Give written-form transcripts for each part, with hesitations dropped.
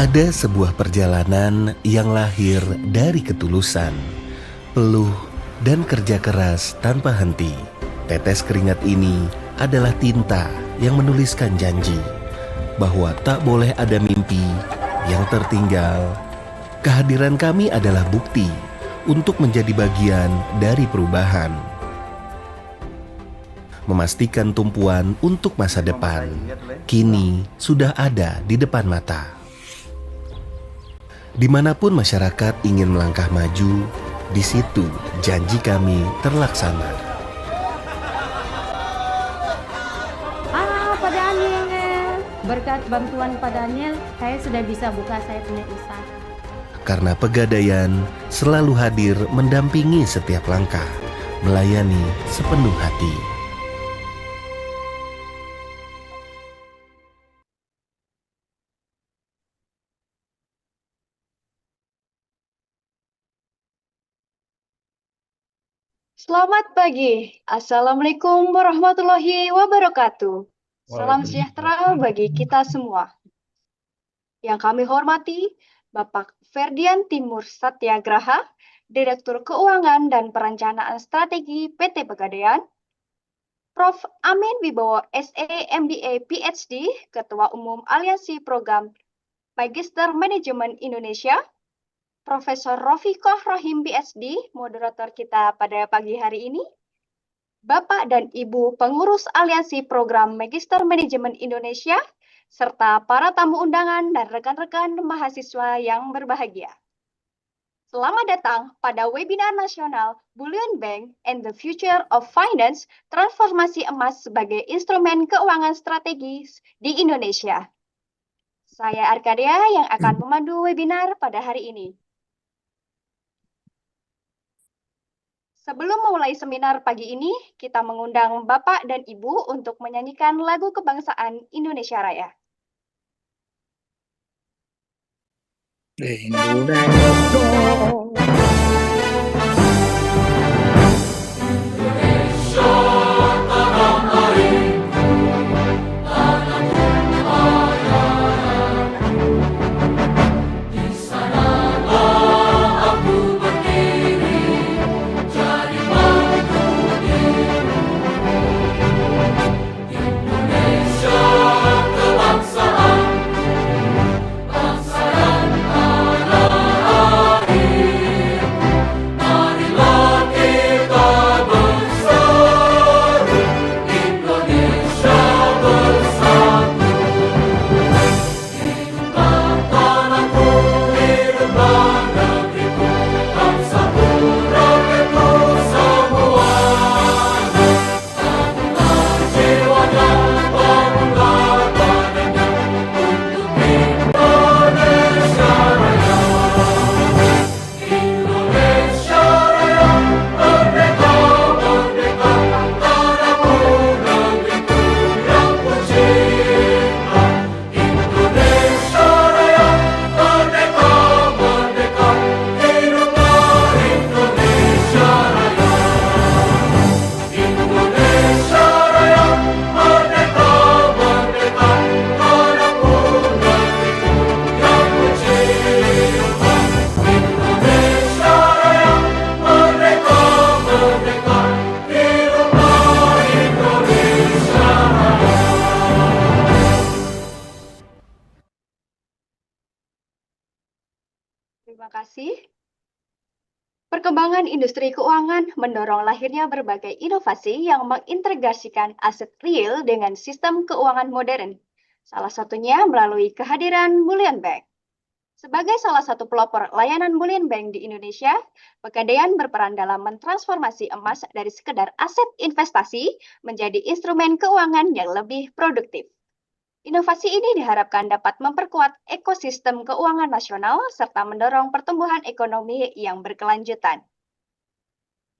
Ada sebuah perjalanan yang lahir dari ketulusan, peluh, dan kerja keras tanpa henti. Tetes keringat ini adalah tinta yang menuliskan janji bahwa tak boleh ada mimpi yang tertinggal. Kehadiran kami adalah bukti untuk menjadi bagian dari perubahan, memastikan tumpuan untuk masa depan kini sudah ada di depan mata. Dimanapun masyarakat ingin melangkah maju, di situ janji kami terlaksana. Pak Daniel, berkat bantuan Pak Daniel, saya sudah bisa buka saya punya usaha. Karena Pegadaian selalu hadir mendampingi setiap langkah, melayani sepenuh hati. Selamat pagi. Assalamualaikum warahmatullahi wabarakatuh. Salam sejahtera bagi kita semua. Yang kami hormati, Bapak Ferdian Timur Satyagraha, Direktur Keuangan dan Perencanaan Strategi PT Pegadaian, Prof. Amin Wibowo SE MBA PhD, Ketua Umum Aliansi Program Magister Manajemen Indonesia, Profesor Rofiqoh Rohim PhD, moderator kita pada pagi hari ini, Bapak dan Ibu pengurus Aliansi Program Magister Manajemen Indonesia, serta para tamu undangan dan rekan-rekan mahasiswa yang berbahagia. Selamat datang pada webinar nasional Bullion Bank and the Future of Finance, transformasi emas sebagai instrumen keuangan strategis di Indonesia. Saya Arkadia yang akan memandu webinar pada hari ini. Sebelum memulai seminar pagi ini, kita mengundang Bapak dan Ibu untuk menyanyikan lagu kebangsaan Indonesia Raya. Terima kasih. Perkembangan industri keuangan mendorong lahirnya berbagai inovasi yang mengintegrasikan aset real dengan sistem keuangan modern. Salah satunya melalui kehadiran Bullion Bank. Sebagai salah satu pelopor layanan Bullion Bank di Indonesia, Pegadaian berperan dalam mentransformasi emas dari sekedar aset investasi menjadi instrumen keuangan yang lebih produktif. Inovasi ini diharapkan dapat memperkuat ekosistem keuangan nasional serta mendorong pertumbuhan ekonomi yang berkelanjutan.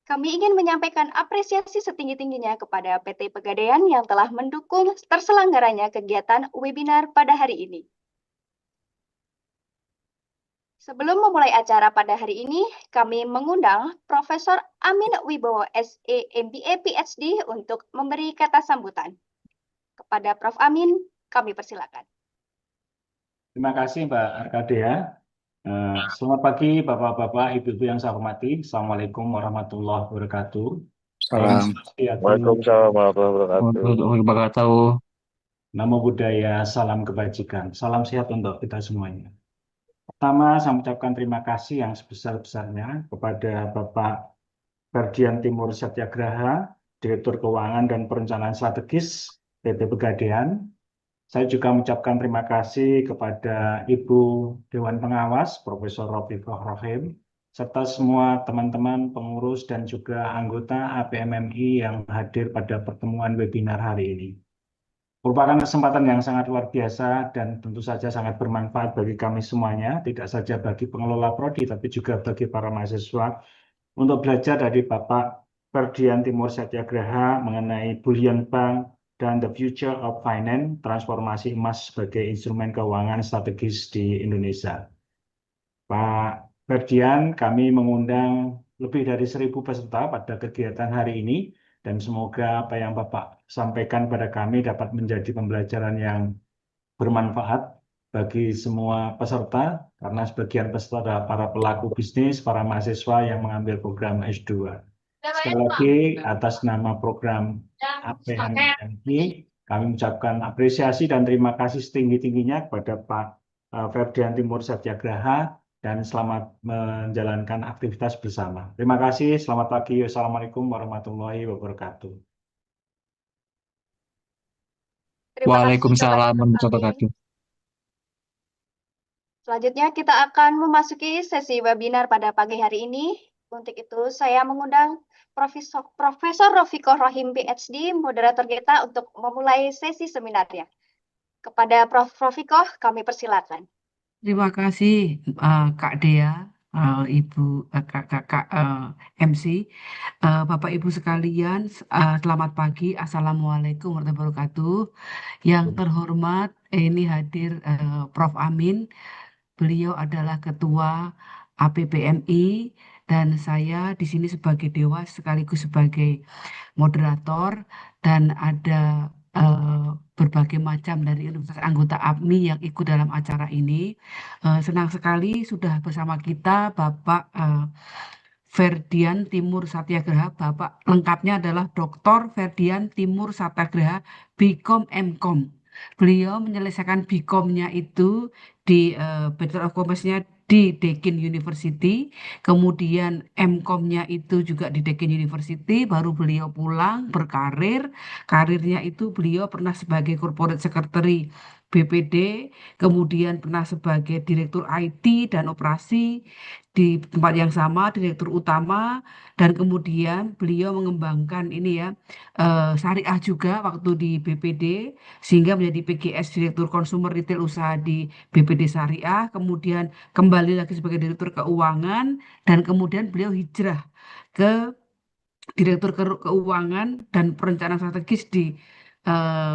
Kami ingin menyampaikan apresiasi setinggi-tingginya kepada PT Pegadaian yang telah mendukung terselenggaranya kegiatan webinar pada hari ini. Sebelum memulai acara pada hari ini, kami mengundang Profesor Amin Wibowo SE MBA PhD untuk memberi kata sambutan. Kepada Prof. Amin, kami persilakan. Terima kasih Mbak Arkadia. Selamat pagi Bapak-Bapak, Ibu-Ibu yang saya hormati. Assalamualaikum warahmatullahi wabarakatuh. Om Salam. Swastiastu, Waalaikumsalam warahmatullahi wabarakatuh. Warahmatullahi wabarakatuh. Namo Buddhaya, salam kebajikan, salam sehat untuk kita semuanya. Pertama, saya mengucapkan terima kasih yang sebesar-besarnya kepada Bapak Ferdian Timur Satyagraha, Direktur Keuangan dan Perencanaan Strategis PT Pegadaian. Saya juga mengucapkan terima kasih kepada Ibu Dewan Pengawas, Profesor Rafiqah Rohim, serta semua teman-teman pengurus dan juga anggota APMMI yang hadir pada pertemuan webinar hari ini. Merupakan kesempatan yang sangat luar biasa dan tentu saja sangat bermanfaat bagi kami semuanya, tidak saja bagi pengelola prodi, tapi juga bagi para mahasiswa, untuk belajar dari Bapak Ferdian Timur Satyagraha mengenai Bullion Bank dan The Future of Finance, transformasi emas sebagai instrumen keuangan strategis di Indonesia. Pak Ferdian, kami mengundang lebih dari 1.000 peserta pada kegiatan hari ini, dan semoga apa yang Bapak sampaikan pada kami dapat menjadi pembelajaran yang bermanfaat bagi semua peserta, karena sebagian peserta adalah para pelaku bisnis, para mahasiswa yang mengambil program S2. Sekali lagi, atas nama program APMMI, kami mengucapkan apresiasi dan terima kasih setinggi-tingginya kepada Pak Ferdian Timur Satyagraha, dan selamat menjalankan aktivitas bersama. Terima kasih, selamat pagi. Wassalamualaikum warahmatullahi wabarakatuh. Terima kasih kepada Waalaikumsalam peserta warahmatullahi kami. wabarakatuh. Selanjutnya kita akan memasuki sesi webinar pada pagi hari ini. Untuk itu saya mengundang Profesor Rafiqah Rohim PhD, moderator kita untuk memulai sesi seminarnya. Kepada Prof. Rafiqah, kami persilakan. Terima kasih Kak Dea, Ibu Kakak MC, Bapak Ibu sekalian, selamat pagi, Assalamualaikum warahmatullahi wabarakatuh. Yang terhormat, ini hadir Prof. Amin, beliau adalah Ketua APPMI dan saya di sini sebagai dewas sekaligus sebagai moderator, dan ada berbagai macam dari universitas anggota APMI yang ikut dalam acara ini. Senang sekali sudah bersama kita Bapak Ferdian Timur Satyagraha. Bapak lengkapnya adalah Dr. Ferdian Timur Satyagraha, BCom MCom. Beliau menyelesaikan BCom-nya itu di Bachelor of Commerce-nya di Deakin University, kemudian MCom-nya itu juga di Deakin University, baru beliau pulang berkarir. Karirnya itu beliau pernah sebagai Corporate Secretary BPD, kemudian pernah sebagai Direktur IT dan Operasi di tempat yang sama, Direktur Utama, dan kemudian beliau mengembangkan ini ya, syariah juga waktu di BPD, sehingga menjadi PGS Direktur Consumer Retail Usaha di BPD Syariah, kemudian kembali lagi sebagai Direktur Keuangan, dan kemudian beliau hijrah ke Direktur Keuangan dan Perencanaan Strategis di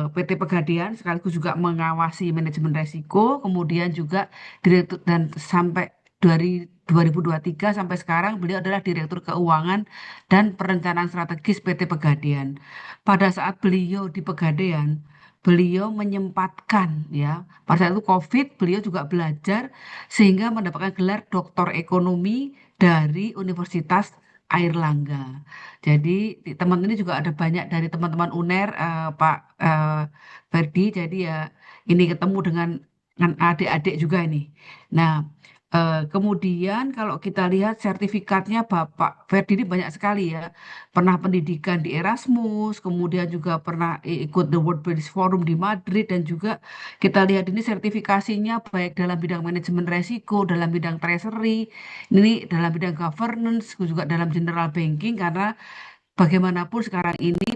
PT Pegadaian, sekaligus juga mengawasi manajemen resiko, kemudian juga direktur, dan sampai dari 2023 sampai sekarang beliau adalah Direktur Keuangan dan Perencanaan Strategis PT Pegadaian. Pada saat beliau di Pegadaian, beliau menyempatkan ya, pada saat itu COVID, beliau juga belajar sehingga mendapatkan gelar Doktor Ekonomi dari Universitas Airlangga. Jadi teman ini juga ada banyak dari teman-teman UNER, Pak Ferdi. Jadi ya ini ketemu dengan adik-adik juga ini. Nah, kemudian kalau kita lihat sertifikatnya Bapak Ferdi ini banyak sekali ya. Pernah pendidikan di Erasmus, kemudian juga pernah ikut The World Business Forum di Madrid, dan juga kita lihat ini sertifikasinya baik dalam bidang manajemen resiko, dalam bidang treasury, ini dalam bidang governance, juga dalam general banking, karena bagaimanapun sekarang ini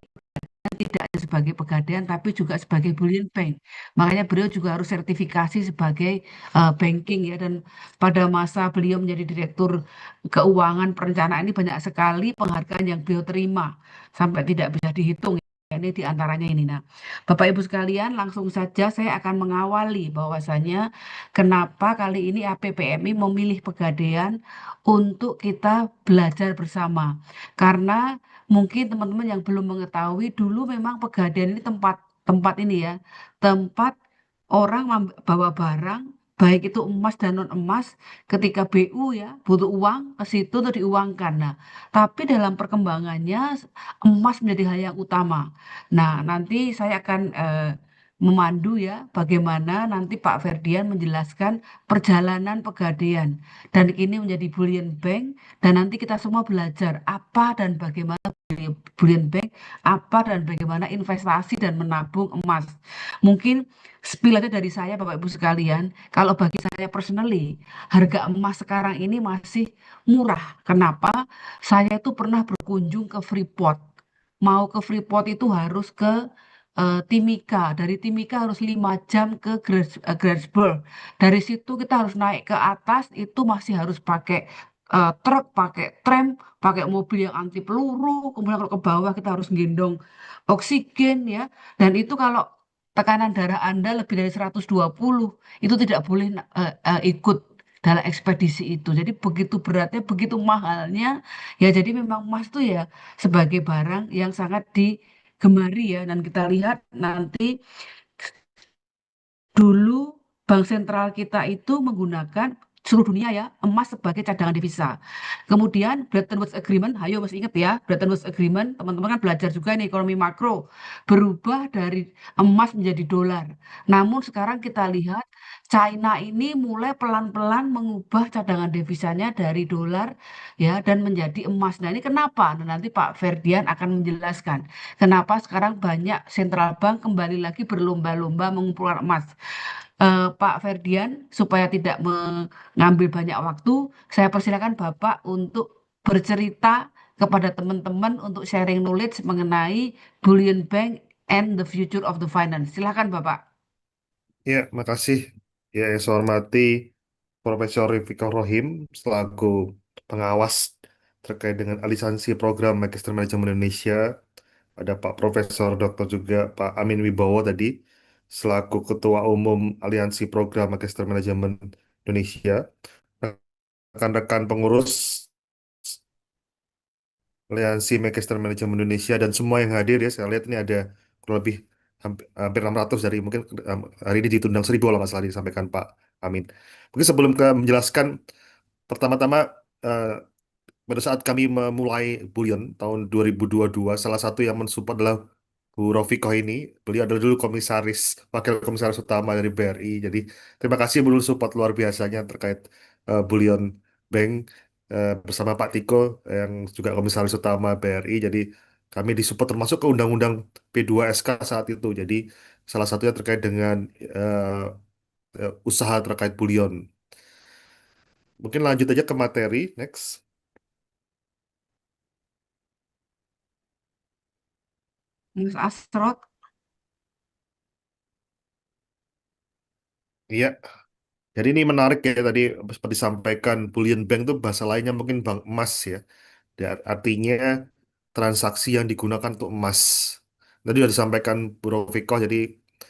tidak hanya sebagai pegadaian tapi juga sebagai bullion bank. Makanya beliau juga harus sertifikasi sebagai banking ya, dan pada masa beliau menjadi Direktur Keuangan Perencanaan ini banyak sekali penghargaan yang beliau terima sampai tidak bisa dihitung. Ini diantaranya ini. Nah, Bapak Ibu sekalian, langsung saja saya akan mengawali bahwasanya kenapa kali ini APPMI memilih Pegadaian untuk kita belajar bersama. Karena mungkin teman-teman yang belum mengetahui, dulu memang Pegadaian ini tempat ini ya, tempat orang bawa barang baik itu emas dan non emas, ketika BU ya butuh uang ke situ untuk diuangkan. Nah, tapi dalam perkembangannya emas menjadi hal yang utama. Nah, nanti saya akan memandu ya bagaimana nanti Pak Ferdian menjelaskan perjalanan Pegadaian dan ini menjadi bullion bank dan nanti kita semua belajar apa dan bagaimana bullion bank, apa dan bagaimana investasi dan menabung emas. Mungkin spill aja dari saya Bapak Ibu sekalian, kalau bagi saya personally, harga emas sekarang ini masih murah. Kenapa? Saya itu pernah berkunjung ke Freeport. Mau ke Freeport itu harus ke Timika. Dari Timika harus 5 jam ke Grasberg. Dari situ kita harus naik ke atas, itu masih harus pakai truk, pakai tram, pakai mobil yang anti peluru. Kemudian kalau ke bawah kita harus gendong oksigen ya. Dan itu kalau tekanan darah Anda lebih dari 120, itu tidak boleh ikut dalam ekspedisi itu. Jadi begitu beratnya, begitu mahalnya. Ya jadi memang emas itu ya sebagai barang yang sangat digemari ya. Dan kita lihat nanti dulu bank sentral kita itu menggunakan seluruh dunia ya emas sebagai cadangan devisa. Kemudian Bretton Woods Agreement, ayo masih ingat ya Bretton Woods Agreement, teman-teman kan belajar juga nih ekonomi makro, berubah dari emas menjadi dolar. Namun sekarang kita lihat China ini mulai pelan-pelan mengubah cadangan devisanya dari dolar ya dan menjadi emas. Nah ini kenapa? Nah, nanti Pak Ferdian akan menjelaskan kenapa sekarang banyak sentral bank kembali lagi berlomba-lomba mengumpulkan emas. Pak Ferdian, supaya tidak mengambil banyak waktu, saya persilakan Bapak untuk bercerita kepada teman-teman untuk sharing knowledge mengenai bullion bank and the future of the finance. Silakan Bapak. Ya, makasih. Ya, yang saya hormati Profesor Rifika Rohim selaku pengawas terkait dengan aliansi program Magister Manajemen Indonesia. Ada Pak Profesor Dr. juga Pak Amin Wibowo tadi selaku Ketua Umum Aliansi Program Magister Manajemen Indonesia. Rekan-rekan pengurus Aliansi Magister Manajemen Indonesia dan semua yang hadir ya, saya lihat ini ada kurang lebih hampir 600 dari mungkin hari ini ditundang 1000 kalau nggak salah disampaikan Pak Amin. Mungkin sebelum ke menjelaskan, pertama-tama eh, pada saat kami memulai Bullion tahun 2022, salah satu yang mensupport adalah Bu Rofikoh ini. Beliau adalah dulu wakil komisaris utama dari BRI. Jadi terima kasih dulu support luar biasanya terkait Bullion Bank bersama Pak Tiko yang juga komisaris utama BRI. Jadi kami disupport termasuk ke Undang-Undang P2SK saat itu. Jadi salah satunya terkait dengan eh, usaha terkait Bullion. Mungkin lanjut aja ke materi, next. Mas Asrot, Iya, jadi ini menarik ya tadi seperti disampaikan bullion bank itu bahasa lainnya mungkin bank emas ya. Artinya transaksi yang digunakan untuk emas. Tadi sudah disampaikan Bu Rofikoh, jadi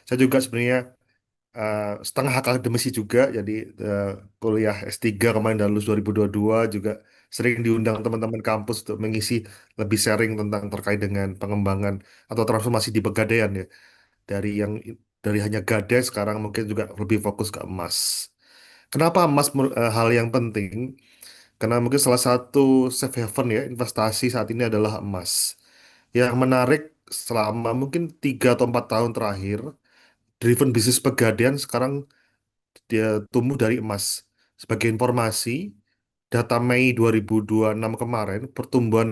saya juga sebenarnya setengah akademisi juga, jadi eh, kuliah S3 kemarin dan lulus 2022 juga sering diundang teman-teman kampus untuk mengisi lebih sharing tentang terkait dengan pengembangan atau transformasi di Pegadaian ya. Dari hanya gadai sekarang mungkin juga lebih fokus ke emas. Kenapa emas hal yang penting? Karena mungkin salah satu safe haven ya investasi saat ini adalah emas. Yang menarik selama mungkin 3 atau 4 tahun terakhir, driven bisnis Pegadaian sekarang dia tumbuh dari emas. Sebagai informasi, data Mei 2026 kemarin, pertumbuhan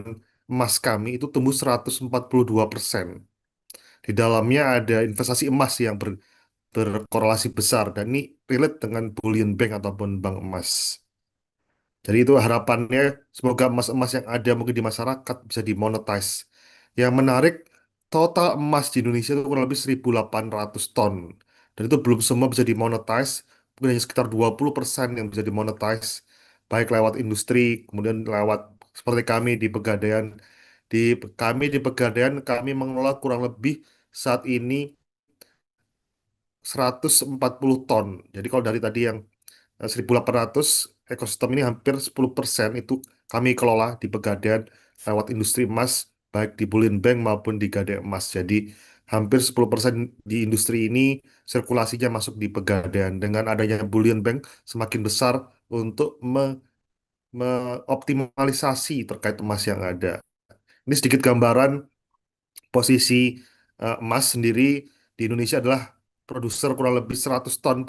emas kami itu tumbuh 142%. Di dalamnya ada investasi emas yang berkorelasi besar dan ini relate dengan bullion bank ataupun bank emas. Jadi itu harapannya semoga emas-emas yang ada mungkin di masyarakat bisa dimonetize. Yang menarik, total emas di Indonesia itu kurang lebih 1.800 ton. Dan itu belum semua bisa dimonetize, mungkin hanya sekitar 20% yang bisa dimonetize, baik lewat industri, kemudian lewat seperti kami di Pegadaian. Di Pegadaian, kami mengelola kurang lebih saat ini 140 ton. Jadi kalau dari tadi yang 1.800 ekosistem ini hampir 10% itu kami kelola di Pegadaian lewat industri emas baik di Bullion Bank maupun di Gadai Emas. Jadi hampir 10% di industri ini sirkulasinya masuk di Pegadaian. Dengan adanya bullion bank semakin besar untuk mengoptimalisasi terkait emas yang ada. Ini sedikit gambaran posisi emas sendiri di Indonesia adalah produser kurang lebih 100 ton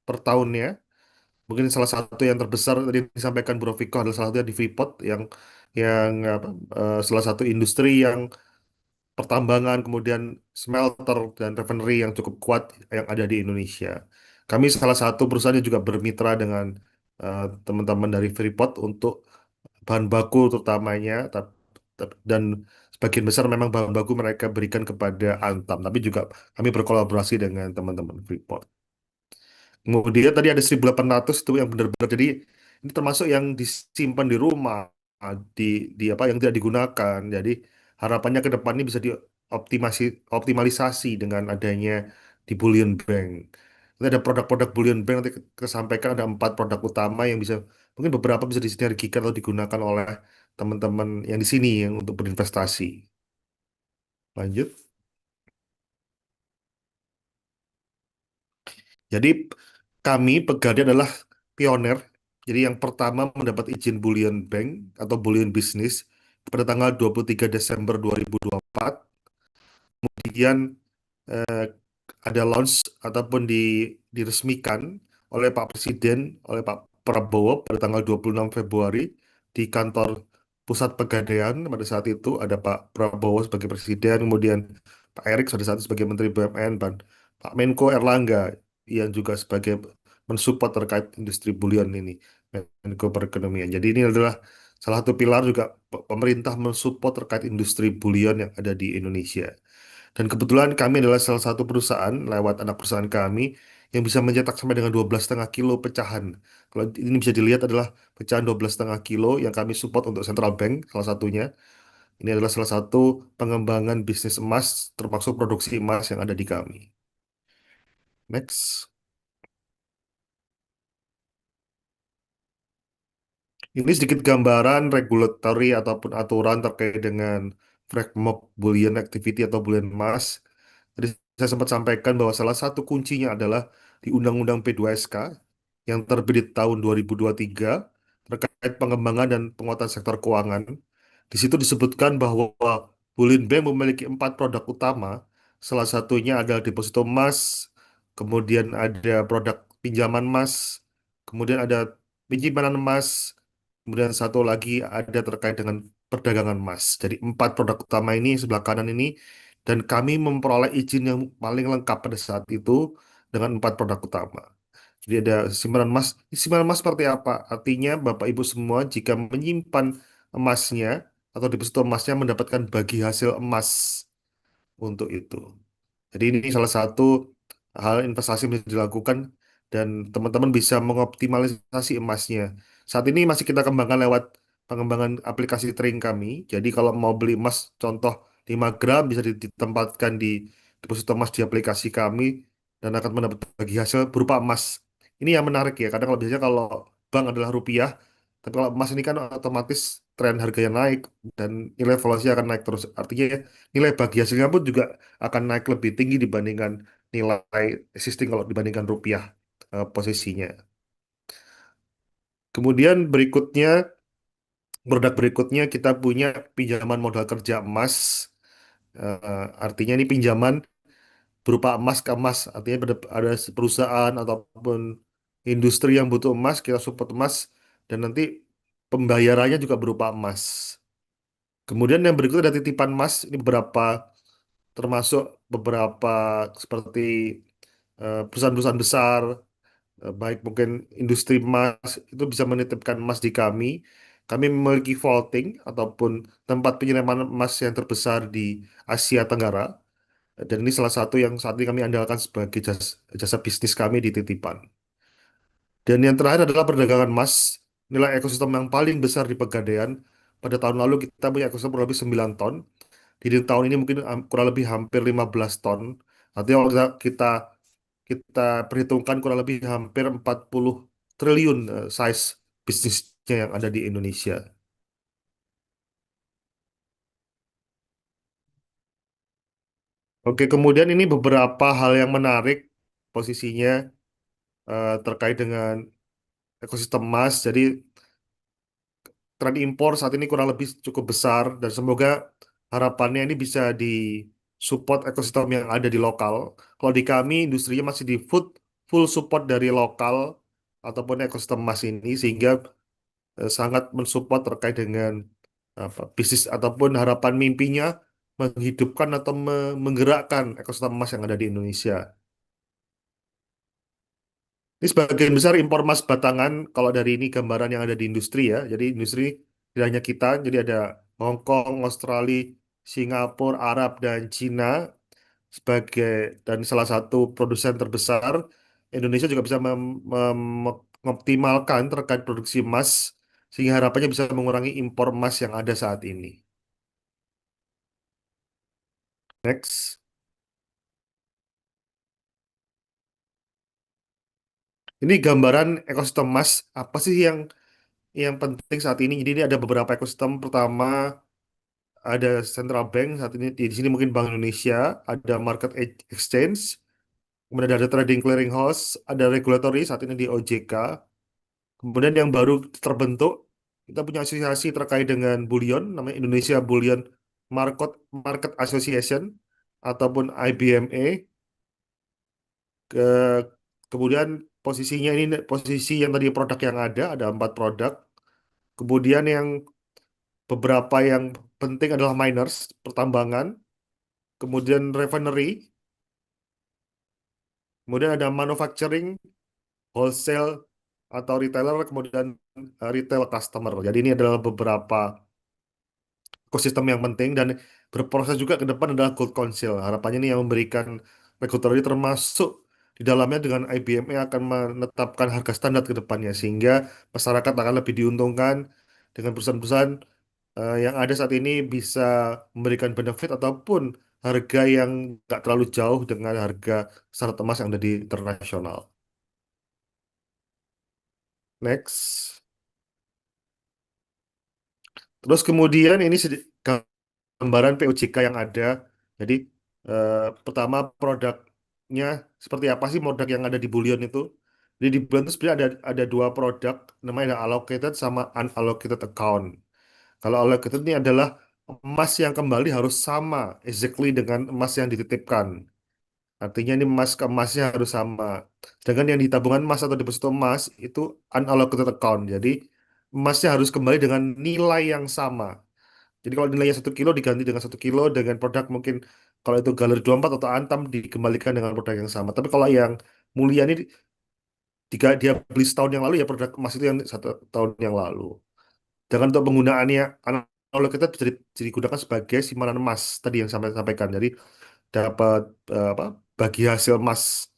per tahunnya. Mungkin salah satu yang terbesar tadi yang disampaikan Bu Rofiko adalah salah satunya di Freeport yang apa, salah satu industri yang pertambangan, kemudian smelter dan refinery yang cukup kuat yang ada di Indonesia. Kami salah satu perusahaan yang juga bermitra dengan teman-teman dari Freeport untuk bahan baku terutamanya, dan sebagian besar memang bahan baku mereka berikan kepada Antam, tapi juga kami berkolaborasi dengan teman-teman Freeport. Kemudian tadi ada 1.800 itu yang benar-benar, jadi ini termasuk yang disimpan di rumah, di apa yang tidak digunakan. Jadi harapannya ke depan ini bisa optimalisasi dengan adanya di Bullion Bank. Nanti ada produk-produk Bullion Bank, nanti kesampaikan ada 4 produk utama yang bisa, mungkin beberapa bisa disinergikan atau digunakan oleh teman-teman yang di sini yang untuk berinvestasi. Lanjut. Jadi kami Pegadaian adalah pioner. Jadi yang pertama mendapat izin Bullion Bank atau Bullion Business pada tanggal 23 Desember 2024. Kemudian eh, ada launch ataupun diresmikan oleh Pak Presiden, oleh Pak Prabowo pada tanggal 26 Februari di kantor pusat Pegadaian. Pada saat itu ada Pak Prabowo sebagai Presiden, kemudian Pak Erik pada saat itu sebagai Menteri BUMN, dan Pak Menko Erlangga yang juga sebagai mensupport terkait industri bullion ini, Menko Perekonomian. Jadi ini adalah salah satu pilar juga pemerintah mensupport terkait industri bullion yang ada di Indonesia. Dan kebetulan kami adalah salah satu perusahaan lewat anak perusahaan kami yang bisa mencetak sampai dengan 12,5 kilo pecahan. Kalau ini bisa dilihat adalah pecahan 12,5 kilo yang kami support untuk Central Bank salah satunya. Ini adalah salah satu pengembangan bisnis emas termasuk produksi emas yang ada di kami. Next. Ini sedikit gambaran regulatory ataupun aturan terkait dengan framework bullion activity atau bullion emas. Tadi saya sempat sampaikan bahwa salah satu kuncinya adalah di Undang-Undang P2SK yang terbit di tahun 2023 terkait pengembangan dan penguatan sektor keuangan. Di situ disebutkan bahwa Bullion Bank memiliki 4 produk utama. Salah satunya adalah deposito emas, kemudian ada produk pinjaman emas, kemudian ada penyimpanan emas, kemudian satu lagi ada terkait dengan perdagangan emas. Jadi 4 produk utama ini sebelah kanan ini, dan kami memperoleh izin yang paling lengkap pada saat itu dengan 4 produk utama. Jadi ada simpanan emas. Simpanan emas seperti apa? Artinya Bapak Ibu semua jika menyimpan emasnya atau deposito emasnya mendapatkan bagi hasil emas untuk itu. Jadi ini salah satu hal investasi yang bisa dilakukan dan teman-teman bisa mengoptimalisasi emasnya. Saat ini masih kita kembangkan lewat pengembangan aplikasi trading kami. Jadi kalau mau beli emas contoh 5 gram bisa ditempatkan di deposito emas di aplikasi kami dan akan mendapat bagi hasil berupa emas. Ini yang menarik ya, karena kalau biasanya kalau bank adalah rupiah, tapi kalau emas ini kan otomatis tren harganya naik dan nilai valuasi akan naik terus. Artinya nilai bagi hasilnya pun juga akan naik lebih tinggi dibandingkan nilai existing kalau dibandingkan rupiah posisinya. Kemudian produk berikutnya kita punya pinjaman modal kerja emas. Artinya ini pinjaman berupa emas ke emas. Artinya ada perusahaan ataupun industri yang butuh emas, kita support emas dan nanti pembayarannya juga berupa emas. Kemudian yang berikutnya ada titipan emas. Ini termasuk beberapa seperti perusahaan-perusahaan besar, baik mungkin industri emas itu bisa menitipkan emas di kami. Kami memiliki vaulting ataupun tempat penyiraman emas yang terbesar di Asia Tenggara. Dan ini salah satu yang saat ini kami andalkan sebagai jasa bisnis kami di titipan. Dan yang terakhir adalah perdagangan emas, nilai ekosistem yang paling besar di Pegadaian. Pada tahun lalu kita punya ekosistem kurang lebih 9 ton. Di tahun ini mungkin kurang lebih hampir 15 ton. Artinya kalau kita kita perhitungkan kurang lebih hampir 40 triliun size bisnisnya yang ada di Indonesia. Oke, kemudian ini beberapa hal yang menarik posisinya terkait dengan ekosistem emas. Jadi tren impor saat ini kurang lebih cukup besar dan semoga harapannya ini bisa support ekosistem yang ada di lokal. Kalau di kami industrinya masih di full support dari lokal ataupun ekosistem emas ini sehingga sangat mensupport terkait dengan bisnis ataupun harapan mimpinya menghidupkan atau menggerakkan ekosistem emas yang ada di Indonesia. Ini sebagian besar impor emas batangan kalau dari ini gambaran yang ada di industri ya. Jadi industri tidak hanya kita, jadi ada Hong Kong, Australia, Singapura, Arab dan Cina sebagai dan salah satu produsen terbesar. Indonesia juga bisa mengoptimalkan terkait produksi emas sehingga harapannya bisa mengurangi impor emas yang ada saat ini. Next. Ini gambaran ekosistem emas apa sih yang penting saat ini? Jadi ini ada beberapa ekosistem. Pertama ada central bank saat ini di sini mungkin Bank Indonesia, ada market exchange, kemudian ada trading clearing house, ada regulatory saat ini di OJK. Kemudian yang baru terbentuk kita punya asosiasi terkait dengan bullion namanya Indonesia Bullion Market Market Association ataupun IBMA. Ke, kemudian posisinya ini posisi yang tadi produk yang ada 4 produk. Kemudian yang beberapa yang penting adalah miners, pertambangan, kemudian refinery, kemudian ada manufacturing, wholesale atau retailer, kemudian retail customer. Jadi ini adalah beberapa ekosistem yang penting dan berproses juga ke depan adalah Gold Council. Harapannya ini yang memberikan regulatory termasuk di dalamnya dengan IBME akan menetapkan harga standar ke depannya sehingga masyarakat akan lebih diuntungkan dengan perusahaan-perusahaan yang ada saat ini bisa memberikan benefit ataupun harga yang nggak terlalu jauh dengan harga syarat emas yang ada di internasional. Next. Terus kemudian ini gambaran POJK yang ada. Jadi pertama produknya seperti apa sih produk yang ada di Bullion itu? Jadi di Bullion itu sebenarnya ada 2 produk, namanya ada allocated sama unallocated account. Kalau allocated ini adalah emas yang kembali harus sama exactly dengan emas yang dititipkan. Artinya ini emas ke emasnya harus sama. Sedangkan yang di tabungan emas atau deposito emas itu unallocated account. Jadi emasnya harus kembali dengan nilai yang sama. Jadi kalau nilainya 1 kilo diganti dengan 1 kilo dengan produk mungkin kalau itu Galeri 24 atau Antam dikembalikan dengan produk yang sama. Tapi kalau yang mulia ini jika dia beli setahun yang lalu ya produk emas itu yang 1 tahun yang lalu. Jangan untuk penggunaannya kalau kita bisa digunakan sebagai simpanan emas tadi yang sampai sampaikan. Jadi dapat apa bagi hasil emas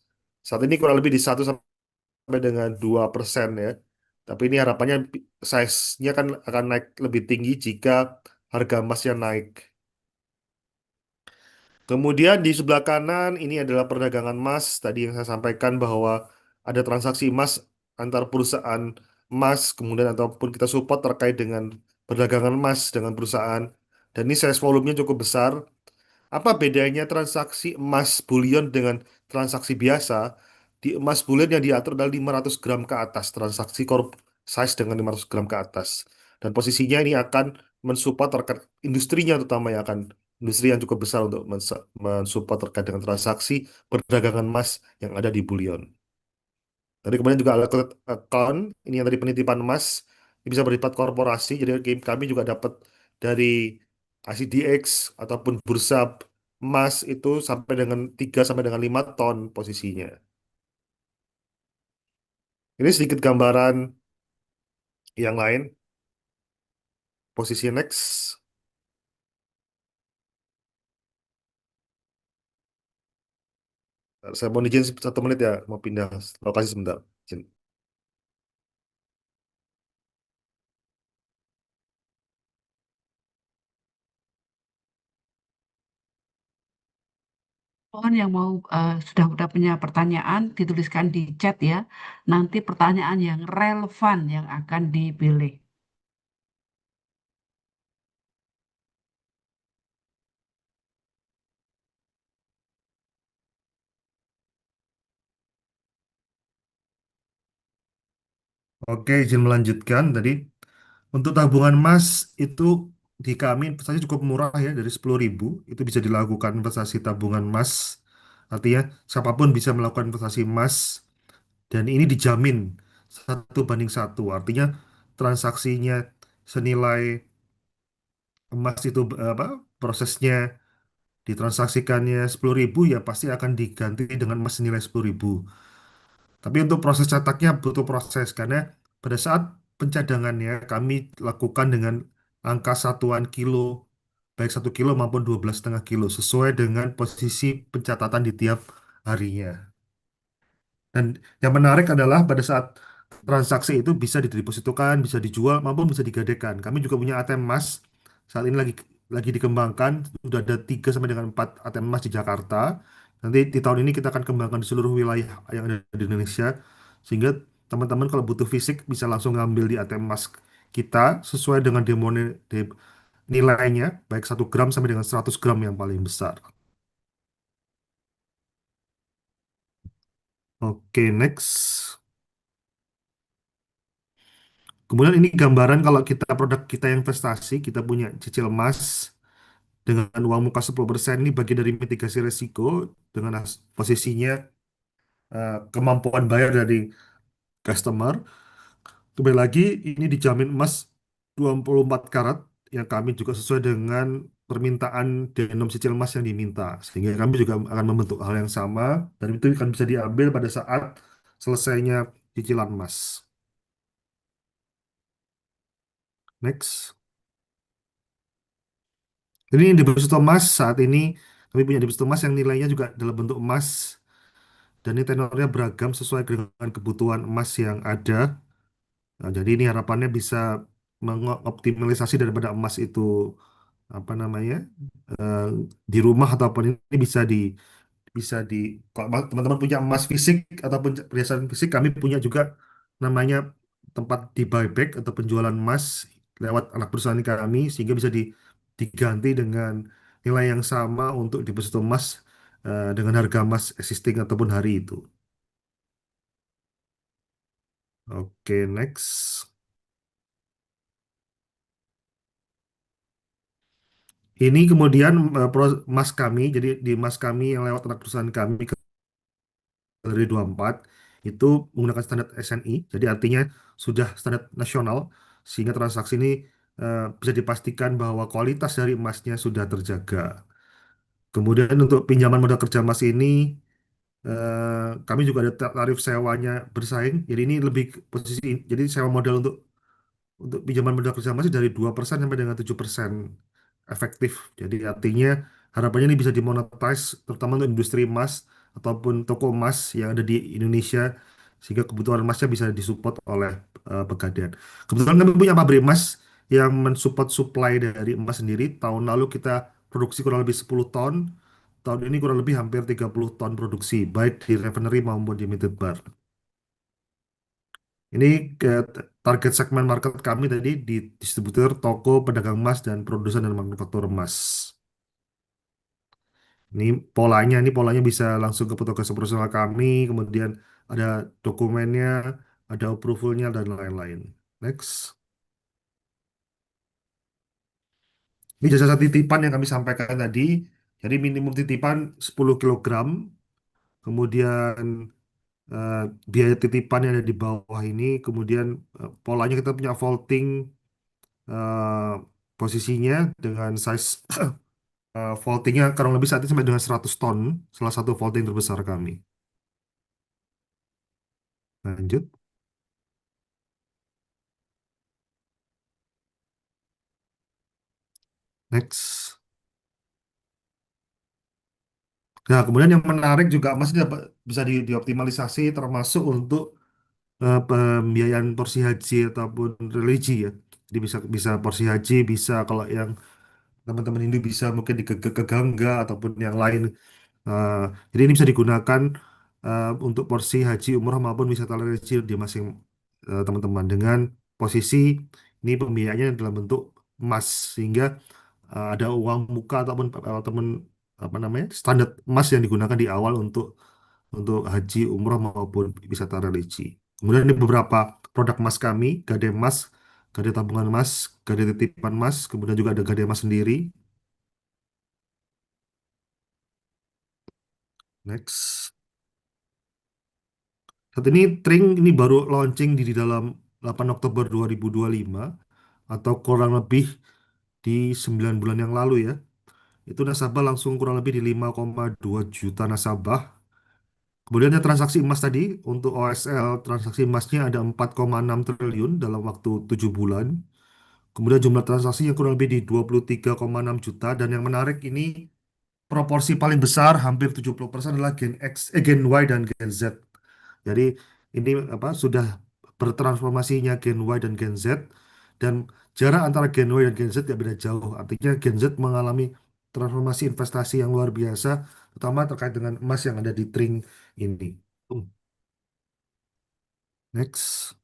saat ini kurang lebih di 1 sampai dengan 2% ya. Tapi ini harapannya size-nya kan akan naik lebih tinggi jika harga emasnya naik. Kemudian di sebelah kanan ini adalah perdagangan emas. Tadi yang saya sampaikan bahwa ada transaksi emas antar perusahaan emas, kemudian ataupun kita support terkait dengan perdagangan emas dengan perusahaan. Dan ini size volumenya cukup besar. Apa bedanya transaksi emas bullion dengan transaksi biasa? Di emas bullion yang diatur adalah 500 gram ke atas, transaksi size dengan 500 gram ke atas. Dan posisinya ini akan mensupport terkait industrinya terutama yang akan industri yang cukup besar untuk mensupport terkait dengan transaksi perdagangan emas yang ada di bullion. Tadi kemudian juga allocated account, ini yang tadi penitipan emas, ini bisa bersifat korporasi, jadi kami juga dapat dari ICDX ataupun bursa emas itu sampai dengan 3 sampai dengan 5 ton posisinya. Ini sedikit gambaran yang lain, posisi next. Saya mau izin 1 menit ya, mau pindah lokasi sebentar. Izin. Mohon yang mau sudah punya pertanyaan dituliskan di chat ya. Nanti pertanyaan yang relevan yang akan dipilih. Oke, izin melanjutkan tadi. Untuk tabungan emas itu di kami investasi cukup murah ya, dari 10.000 itu bisa dilakukan investasi tabungan emas. Artinya siapapun bisa melakukan investasi emas dan ini dijamin 1 banding 1. Artinya transaksinya senilai emas itu apa prosesnya ditransaksikannya 10.000 ya pasti akan diganti dengan emas senilai 10.000. Tapi untuk proses cetaknya butuh proses karena pada saat pencadangannya kami lakukan dengan angka satuan kilo, baik 1 kilo maupun 12,5 kilo, sesuai dengan posisi pencatatan di tiap harinya. Dan yang menarik adalah pada saat transaksi itu bisa didepositokan, bisa dijual, maupun bisa digadaikan. Kami juga punya ATM emas. Saat ini lagi dikembangkan, sudah ada 3 sampai dengan 4 ATM emas di Jakarta. Nanti di tahun ini kita akan kembangkan di seluruh wilayah yang ada di Indonesia, sehingga teman-teman kalau butuh fisik bisa langsung ngambil di ATM emas kita sesuai dengan nilainya, baik 1 gram sampai dengan 100 gram yang paling besar. Oke, next. Kemudian ini gambaran kalau kita produk kita investasi, kita punya cicil emas dengan uang muka 10% ini bagi dari mitigasi risiko dengan posisinya kemampuan bayar dari customer. Kembali lagi ini dijamin emas 24 karat yang kami juga sesuai dengan permintaan denom cicil emas yang diminta. Sehingga kami juga akan membentuk hal yang sama dan itu akan bisa diambil pada saat selesainya cicilan emas. Next. Jadi deposito emas saat ini kami punya deposito emas yang nilainya juga dalam bentuk emas dan ini tenornya beragam sesuai dengan kebutuhan emas yang ada. Nah, jadi ini harapannya bisa mengoptimalisasi daripada emas itu apa namanya eh, di rumah ataupun ini bisa di kalau teman-teman punya emas fisik ataupun perhiasan fisik kami punya juga namanya tempat di buyback atau penjualan emas lewat anak perusahaan kami sehingga bisa diganti dengan nilai yang sama untuk deposito emas dengan harga emas existing ataupun hari itu. Oke, next. Ini kemudian emas kami, jadi di emas kami yang lewat anak perusahaan kami Galeri 24 itu menggunakan standar SNI, jadi artinya sudah standar nasional, sehingga transaksi ini bisa dipastikan bahwa kualitas dari emasnya sudah terjaga. Kemudian untuk pinjaman modal kerja emas ini, kami juga ada tarif sewanya bersaing, jadi ini lebih posisi, jadi sewa modal untuk pinjaman modal kerja masih dari 2% sampai dengan 7% efektif. Jadi artinya harapannya ini bisa dimonetize terutama untuk industri emas ataupun toko emas yang ada di Indonesia sehingga kebutuhan emasnya bisa disupport oleh Pegadaian. Kebetulan kami punya pabrik emas yang mensupport supply dari emas sendiri. Tahun lalu kita produksi kurang lebih 10 ton. Tahun ini kurang lebih hampir 30 ton produksi, baik di refinery maupun di melted bar. Ini target segmen market kami tadi di distributor, toko, pedagang emas, dan produsen dan manufaktur emas. Ini polanya bisa langsung ke petugas operasional kami, kemudian ada dokumennya, ada approvalnya, dan lain-lain. Next. Ini jasa titipan yang kami sampaikan tadi. Jadi minimum titipan 10 kilogram, kemudian eh, biaya titipan yang ada di bawah ini, kemudian polanya kita punya vaulting eh, posisinya dengan size vaultingnya kurang lebih saat ini sampai dengan 100 ton, salah satu vaulting terbesar kami. Lanjut, next. Nah, kemudian yang menarik juga masih dapat bisa dioptimalisasi termasuk untuk pembiayaan porsi haji ataupun religi ya. Jadi bisa bisa porsi haji, bisa kalau yang teman-teman Hindu bisa mungkin ke Gangga ataupun yang lain. Eh, jadi ini bisa digunakan untuk porsi haji, umroh maupun wisata religi di masing teman-teman dengan posisi ini pembiayaannya dalam bentuk emas sehingga ada uang muka ataupun teman apa namanya standar emas yang digunakan di awal untuk haji, umroh maupun wisata religi. Kemudian ini beberapa produk emas kami, Gade Emas, Gade Tabungan Emas, Gade Titipan Emas, kemudian juga ada Gade Emas sendiri. Next. Saat ini Tring ini baru launching di dalam 8 Oktober 2025 atau kurang lebih di 9 bulan yang lalu ya. Itu nasabah langsung kurang lebih di 5,2 juta nasabah. Kemudian ada transaksi emas tadi, untuk OSL transaksi emasnya ada 4,6 triliun dalam waktu 7 bulan. Kemudian jumlah transaksi yang kurang lebih di 23,6 juta. Dan yang menarik ini proporsi paling besar hampir 70% adalah Gen Y dan Gen Z. Jadi ini apa sudah bertransformasinya Gen Y dan Gen Z, dan jarak antara Gen Y dan Gen Z tidak beda jauh. Artinya Gen Z mengalami transformasi investasi yang luar biasa, terutama terkait dengan emas yang ada di Tring ini. Next.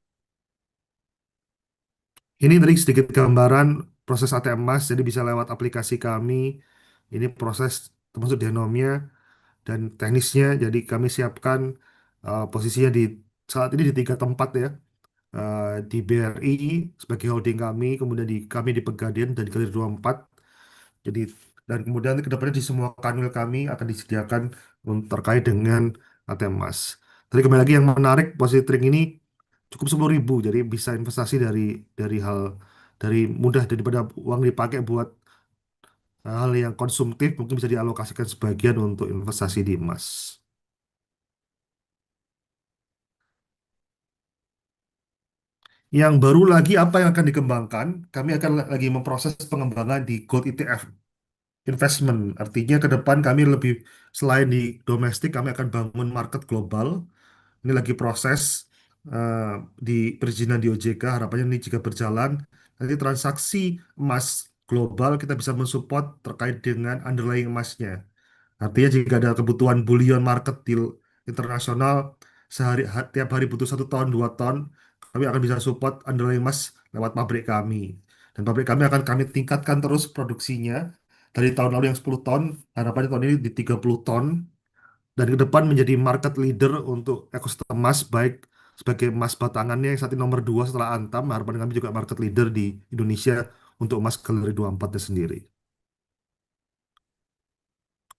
Ini tadi sedikit gambaran proses ATM emas, jadi bisa lewat aplikasi kami. Ini proses termasuk genomnya dan teknisnya. Jadi kami siapkan posisinya di saat ini di 3 tempat ya. Di BRI sebagai holding kami, kemudian kami di Pegadaian dan di Galeri 24. Jadi dan kemudian ke depannya di semua kanwil kami akan disediakan terkait dengan ATM emas. Tadi kembali lagi yang menarik, posisi Tring ini cukup 10.000, jadi bisa investasi dari hal dari mudah, daripada uang dipakai buat hal yang konsumtif, mungkin bisa dialokasikan sebagian untuk investasi di emas. Yang baru lagi apa yang akan dikembangkan? Kami akan lagi memproses pengembangan di Gold ETF investment. Artinya ke depan kami lebih, selain di domestik, kami akan bangun market global. Ini lagi proses eh, di perizinan di OJK. Harapannya ini jika berjalan, nanti transaksi emas global kita bisa mensupport terkait dengan underlying emasnya. Artinya jika ada kebutuhan bullion market deal internasional, tiap hari butuh 1 ton, 2 ton, kami akan bisa support underlying emas lewat pabrik kami. Dan pabrik kami akan kami tingkatkan terus produksinya. Dari tahun lalu yang 10 ton, harapannya tahun ini di 30 ton. Dan ke depan menjadi market leader untuk ekosistem emas, baik sebagai emas batangannya yang saat ini nomor 2 setelah Antam. Harapan kami juga market leader di Indonesia untuk emas Galeri 24-nya sendiri.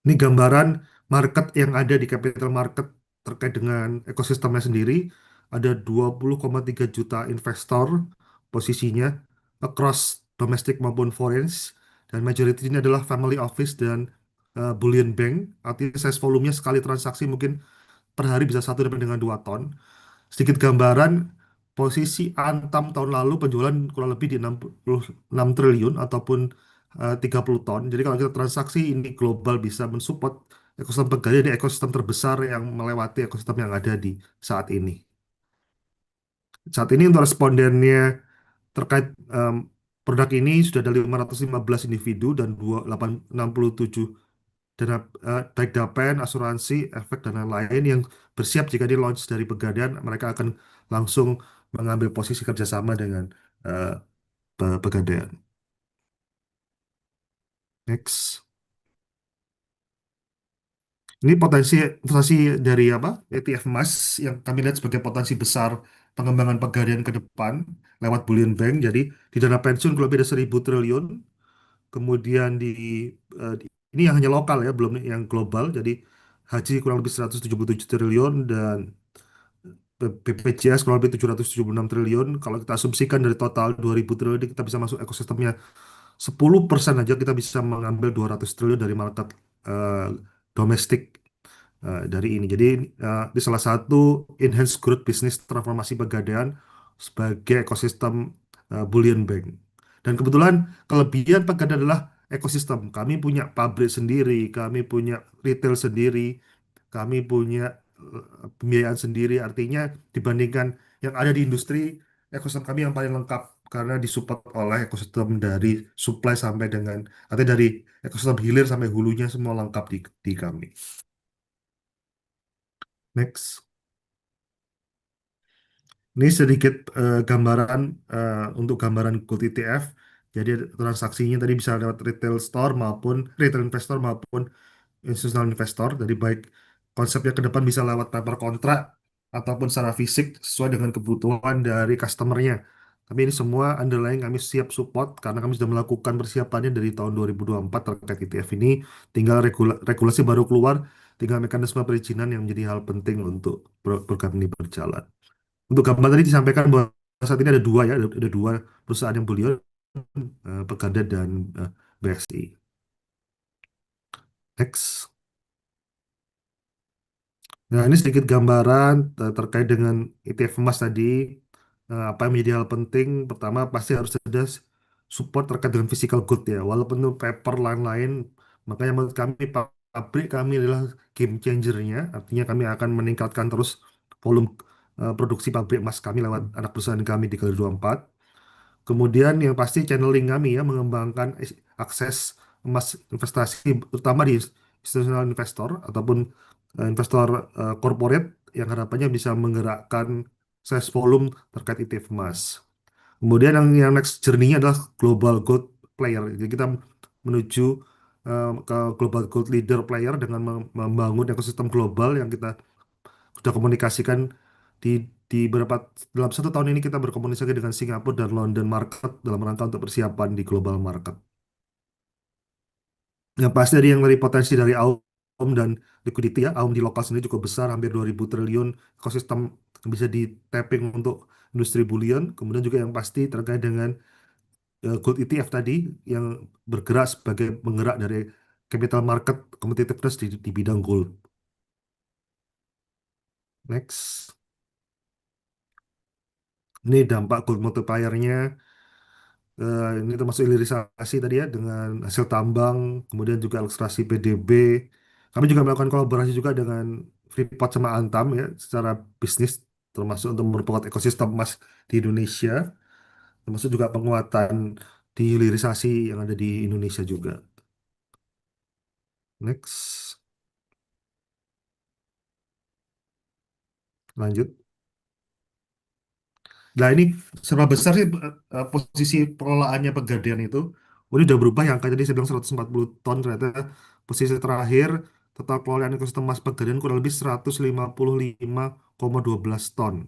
Ini gambaran market yang ada di capital market terkait dengan ekosistemnya sendiri. Ada 20,3 juta investor posisinya across domestic maupun foreign. Dan majority ini adalah family office dan bullion bank. Artinya size volumenya sekali transaksi mungkin per hari bisa 1 sampai dengan 2 ton. Sedikit gambaran, posisi Antam tahun lalu penjualan kurang lebih di 66 triliun ataupun 30 ton. Jadi kalau kita transaksi ini global bisa mensupport ekosistem Pegadaian, ini ekosistem terbesar yang melewati ekosistem yang ada di saat ini. Saat ini untuk respondennya terkait produk ini sudah ada 515 individu dan 67 dana, baik dapen, asuransi, efek, dan lain-lain yang bersiap jika di launch dari Pegadaian, mereka akan langsung mengambil posisi kerjasama dengan eh, Pegadaian. Next. Ini potensi investasi dari apa? ETF emas yang kami lihat sebagai potensi besar pengembangan Pegadaian ke depan lewat bullion bank. Jadi di dana pensiun kalau lebih ada 1.000 triliun. Kemudian ini yang hanya lokal ya, belum yang global. Jadi haji kurang lebih 177 triliun dan BPJS kurang lebih 776 triliun. Kalau kita asumsikan dari total 2.000 triliun, kita bisa masuk ekosistemnya 10% aja, kita bisa mengambil 200 triliun dari market eh, domestik dari ini. Jadi di salah satu enhanced growth business transformasi Pegadaian sebagai ekosistem bullion bank. Dan kebetulan kelebihan Pegadaian adalah ekosistem. Kami punya pabrik sendiri, kami punya retail sendiri, kami punya pembiayaan sendiri. Artinya dibandingkan yang ada di industri, ekosistem kami yang paling lengkap karena disupport oleh ekosistem dari supply sampai dengan, artinya dari ekosistem hilir sampai hulunya semua lengkap di kami. Next. Ini sedikit gambaran untuk gambaran Gold ETF. Jadi transaksinya tadi bisa lewat retail store maupun retail investor maupun institutional investor. Jadi baik konsepnya ke depan bisa lewat paper kontrak ataupun secara fisik sesuai dengan kebutuhan dari customernya. Tapi ini semua underlying kami siap support karena kami sudah melakukan persiapannya dari tahun 2024 terkait ETF ini. Tinggal regulasi baru keluar, tinggal mekanisme perizinan yang menjadi hal penting untuk program ini berjalan. Untuk gambar tadi disampaikan bahwa saat ini ada dua ya, ada dua perusahaan yang beliau, Pegadaian dan BSI. Next. Nah, ini sedikit gambaran terkait dengan ETF emas tadi. Apa yang menjadi hal penting? Pertama, pasti harus ada support terkait dengan physical good ya. Walaupun itu paper lain-lain, makanya menurut kami pabrik kami adalah game changer-nya. Artinya kami akan meningkatkan terus volume produksi pabrik emas kami lewat anak perusahaan kami di Kali 24. Kemudian yang pasti channeling kami ya mengembangkan akses emas investasi terutama di institutional investor ataupun investor corporate yang harapannya bisa menggerakkan size volume terkait ETF emas. Kemudian yang next journey-nya adalah global gold player. Jadi kita menuju ke global gold leader player dengan membangun ekosistem global yang kita sudah komunikasikan di beberapa dalam 1 tahun ini kita berkomunikasi dengan Singapura dan London market dalam rangka untuk persiapan di global market. Yang pasti dari potensi dari AUM dan liquidity ya, AUM di lokal sendiri cukup besar, hampir 2.000 triliun ekosistem yang bisa di tapping untuk industri bullion. Kemudian juga yang pasti terkait dengan gold ETF tadi yang bergerak sebagai penggerak dari capital market competitiveness di bidang gold. Next. Ini dampak gold multiplier-nya. Ini termasuk hilirisasi tadi ya dengan hasil tambang, kemudian juga ilustrasi PDB. Kami juga melakukan kolaborasi juga dengan Freeport sama Antam ya secara bisnis termasuk untuk memperkuat ekosistem emas di Indonesia, termasuk juga penguatan di hilirisasi yang ada di Indonesia juga. Next, lanjut. Nah ini serba besar sih posisi pengelolaannya Pegadaian itu. Ini udah berubah yang kayak tadi saya bilang 140 ton ternyata posisi terakhir total pengelolaan ekosistem emas Pegadaian kurang lebih 155,12 ton.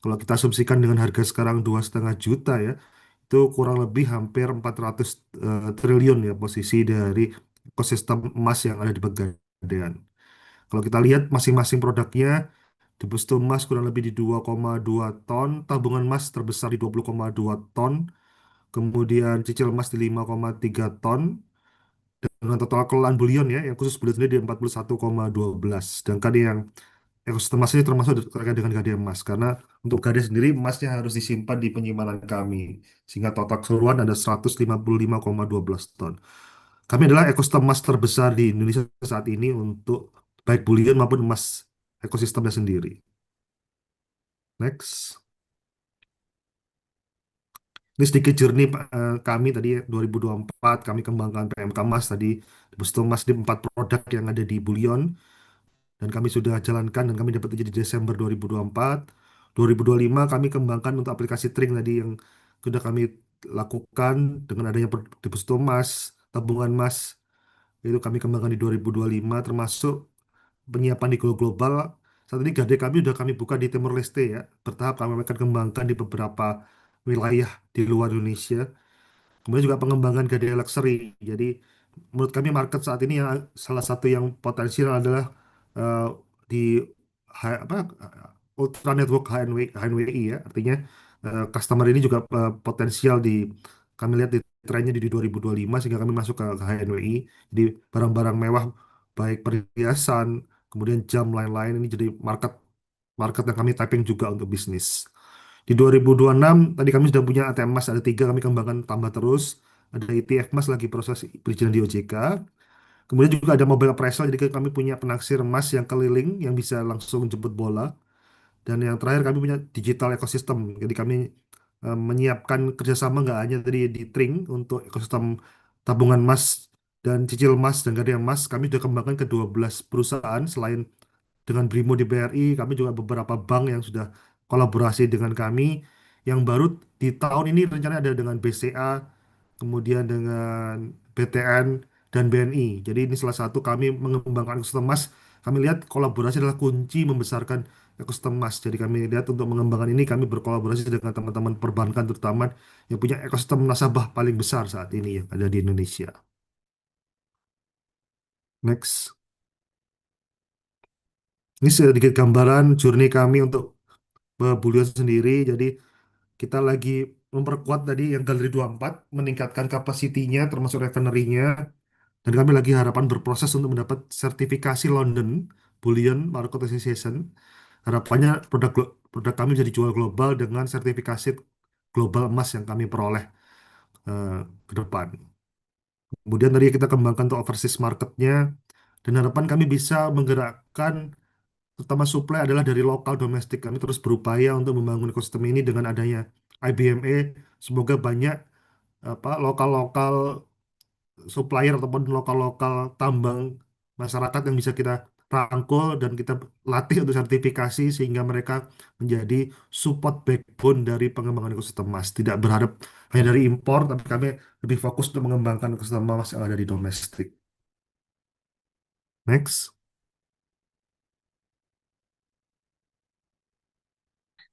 Kalau kita asumsikan dengan harga sekarang 2,5 juta ya, itu kurang lebih hampir 400 triliun ya posisi dari ekosistem emas yang ada di Pegadaian. Kalau kita lihat masing-masing produknya, deposito emas kurang lebih di 2,2 ton, tabungan emas terbesar di 20,2 ton, kemudian cicil emas di 5,3 ton, dengan total kelolaan bullion ya, yang khusus bullion sendiri di 41,12. Sedangkan yang ekosistem emas ini termasuk terkait dengan gade emas, karena untuk gade sendiri emasnya harus disimpan di penyimpanan kami, sehingga total keseluruhan ada 155,12 ton. Kami adalah ekosistem emas terbesar di Indonesia saat ini untuk baik bullion maupun emas ekosistemnya sendiri. Next. Ini sedikit journey kami tadi ya, 2024 kami kembangkan PMK Mas tadi deposito Mas di 4 produk yang ada di Bullion dan kami sudah jalankan dan kami dapat izin di Desember 2024. 2025 kami kembangkan untuk aplikasi Tring tadi yang sudah kami lakukan dengan adanya deposito Mas, tabungan Mas itu kami kembangkan di 2025 termasuk penyiapan di global. Saat ini Gade kami sudah kami buka di Timor Leste ya. Bertahap kami akan kembangkan di beberapa wilayah di luar Indonesia. Kemudian juga pengembangan Gade Luxury. Jadi menurut kami market saat ini yang salah satu yang potensial adalah eh, di apa, ultra network HNWI ya. Artinya customer ini juga potensial di kami lihat di trennya di 2025 sehingga kami masuk ke HNWI. Jadi barang-barang mewah baik perhiasan, kemudian jam lain-lain ini jadi market market yang kami tapping juga untuk bisnis. Di 2026 tadi kami sudah punya ATM emas ada 3 kami kembangkan tambah terus. Ada ETF emas lagi proses perizinan di OJK. Kemudian juga ada mobile appraisal jadi kami punya penaksir emas yang keliling yang bisa langsung jemput bola. Dan yang terakhir kami punya digital ekosistem. Jadi kami menyiapkan kerjasama nggak hanya tadi di Tring untuk ekosistem tabungan emas dan cicil emas dan gadai emas. Kami sudah kembangkan ke 12 perusahaan selain dengan Brimo di BRI, kami juga beberapa bank yang sudah kolaborasi dengan kami. Yang baru di tahun ini rencana ada dengan BCA, kemudian dengan BTN dan BNI. Jadi ini salah satu kami mengembangkan ekosistem emas. Kami lihat kolaborasi adalah kunci membesarkan ekosistem emas. Jadi kami lihat untuk mengembangkan ini kami berkolaborasi dengan teman-teman perbankan terutama yang punya ekosistem nasabah paling besar saat ini yang ada di Indonesia. Next. Ini sedikit gambaran journey kami untuk Bullion sendiri. Jadi kita lagi memperkuat tadi yang Galeri 24, meningkatkan kapasitinya termasuk refinery-nya. Dan kami lagi harapan berproses untuk mendapat sertifikasi London Bullion Market Association. Harapannya produk kami bisa dijual global dengan sertifikasi global emas yang kami peroleh eh, ke depan. Kemudian tadi kita kembangkan untuk overseas marketnya, dan harapan kami bisa menggerakkan terutama supply adalah dari lokal domestik. Kami terus berupaya untuk membangun ekosistem ini dengan adanya IBMA. Semoga banyak apa lokal-lokal supplier ataupun lokal-lokal tambang masyarakat yang bisa kita rangkul dan kita latih untuk sertifikasi sehingga mereka menjadi support backbone dari pengembangan ekosistem emas. Tidak berharap hanya dari impor, tapi kami lebih fokus untuk mengembangkan ekosistem emas yang ada di domestik. Next.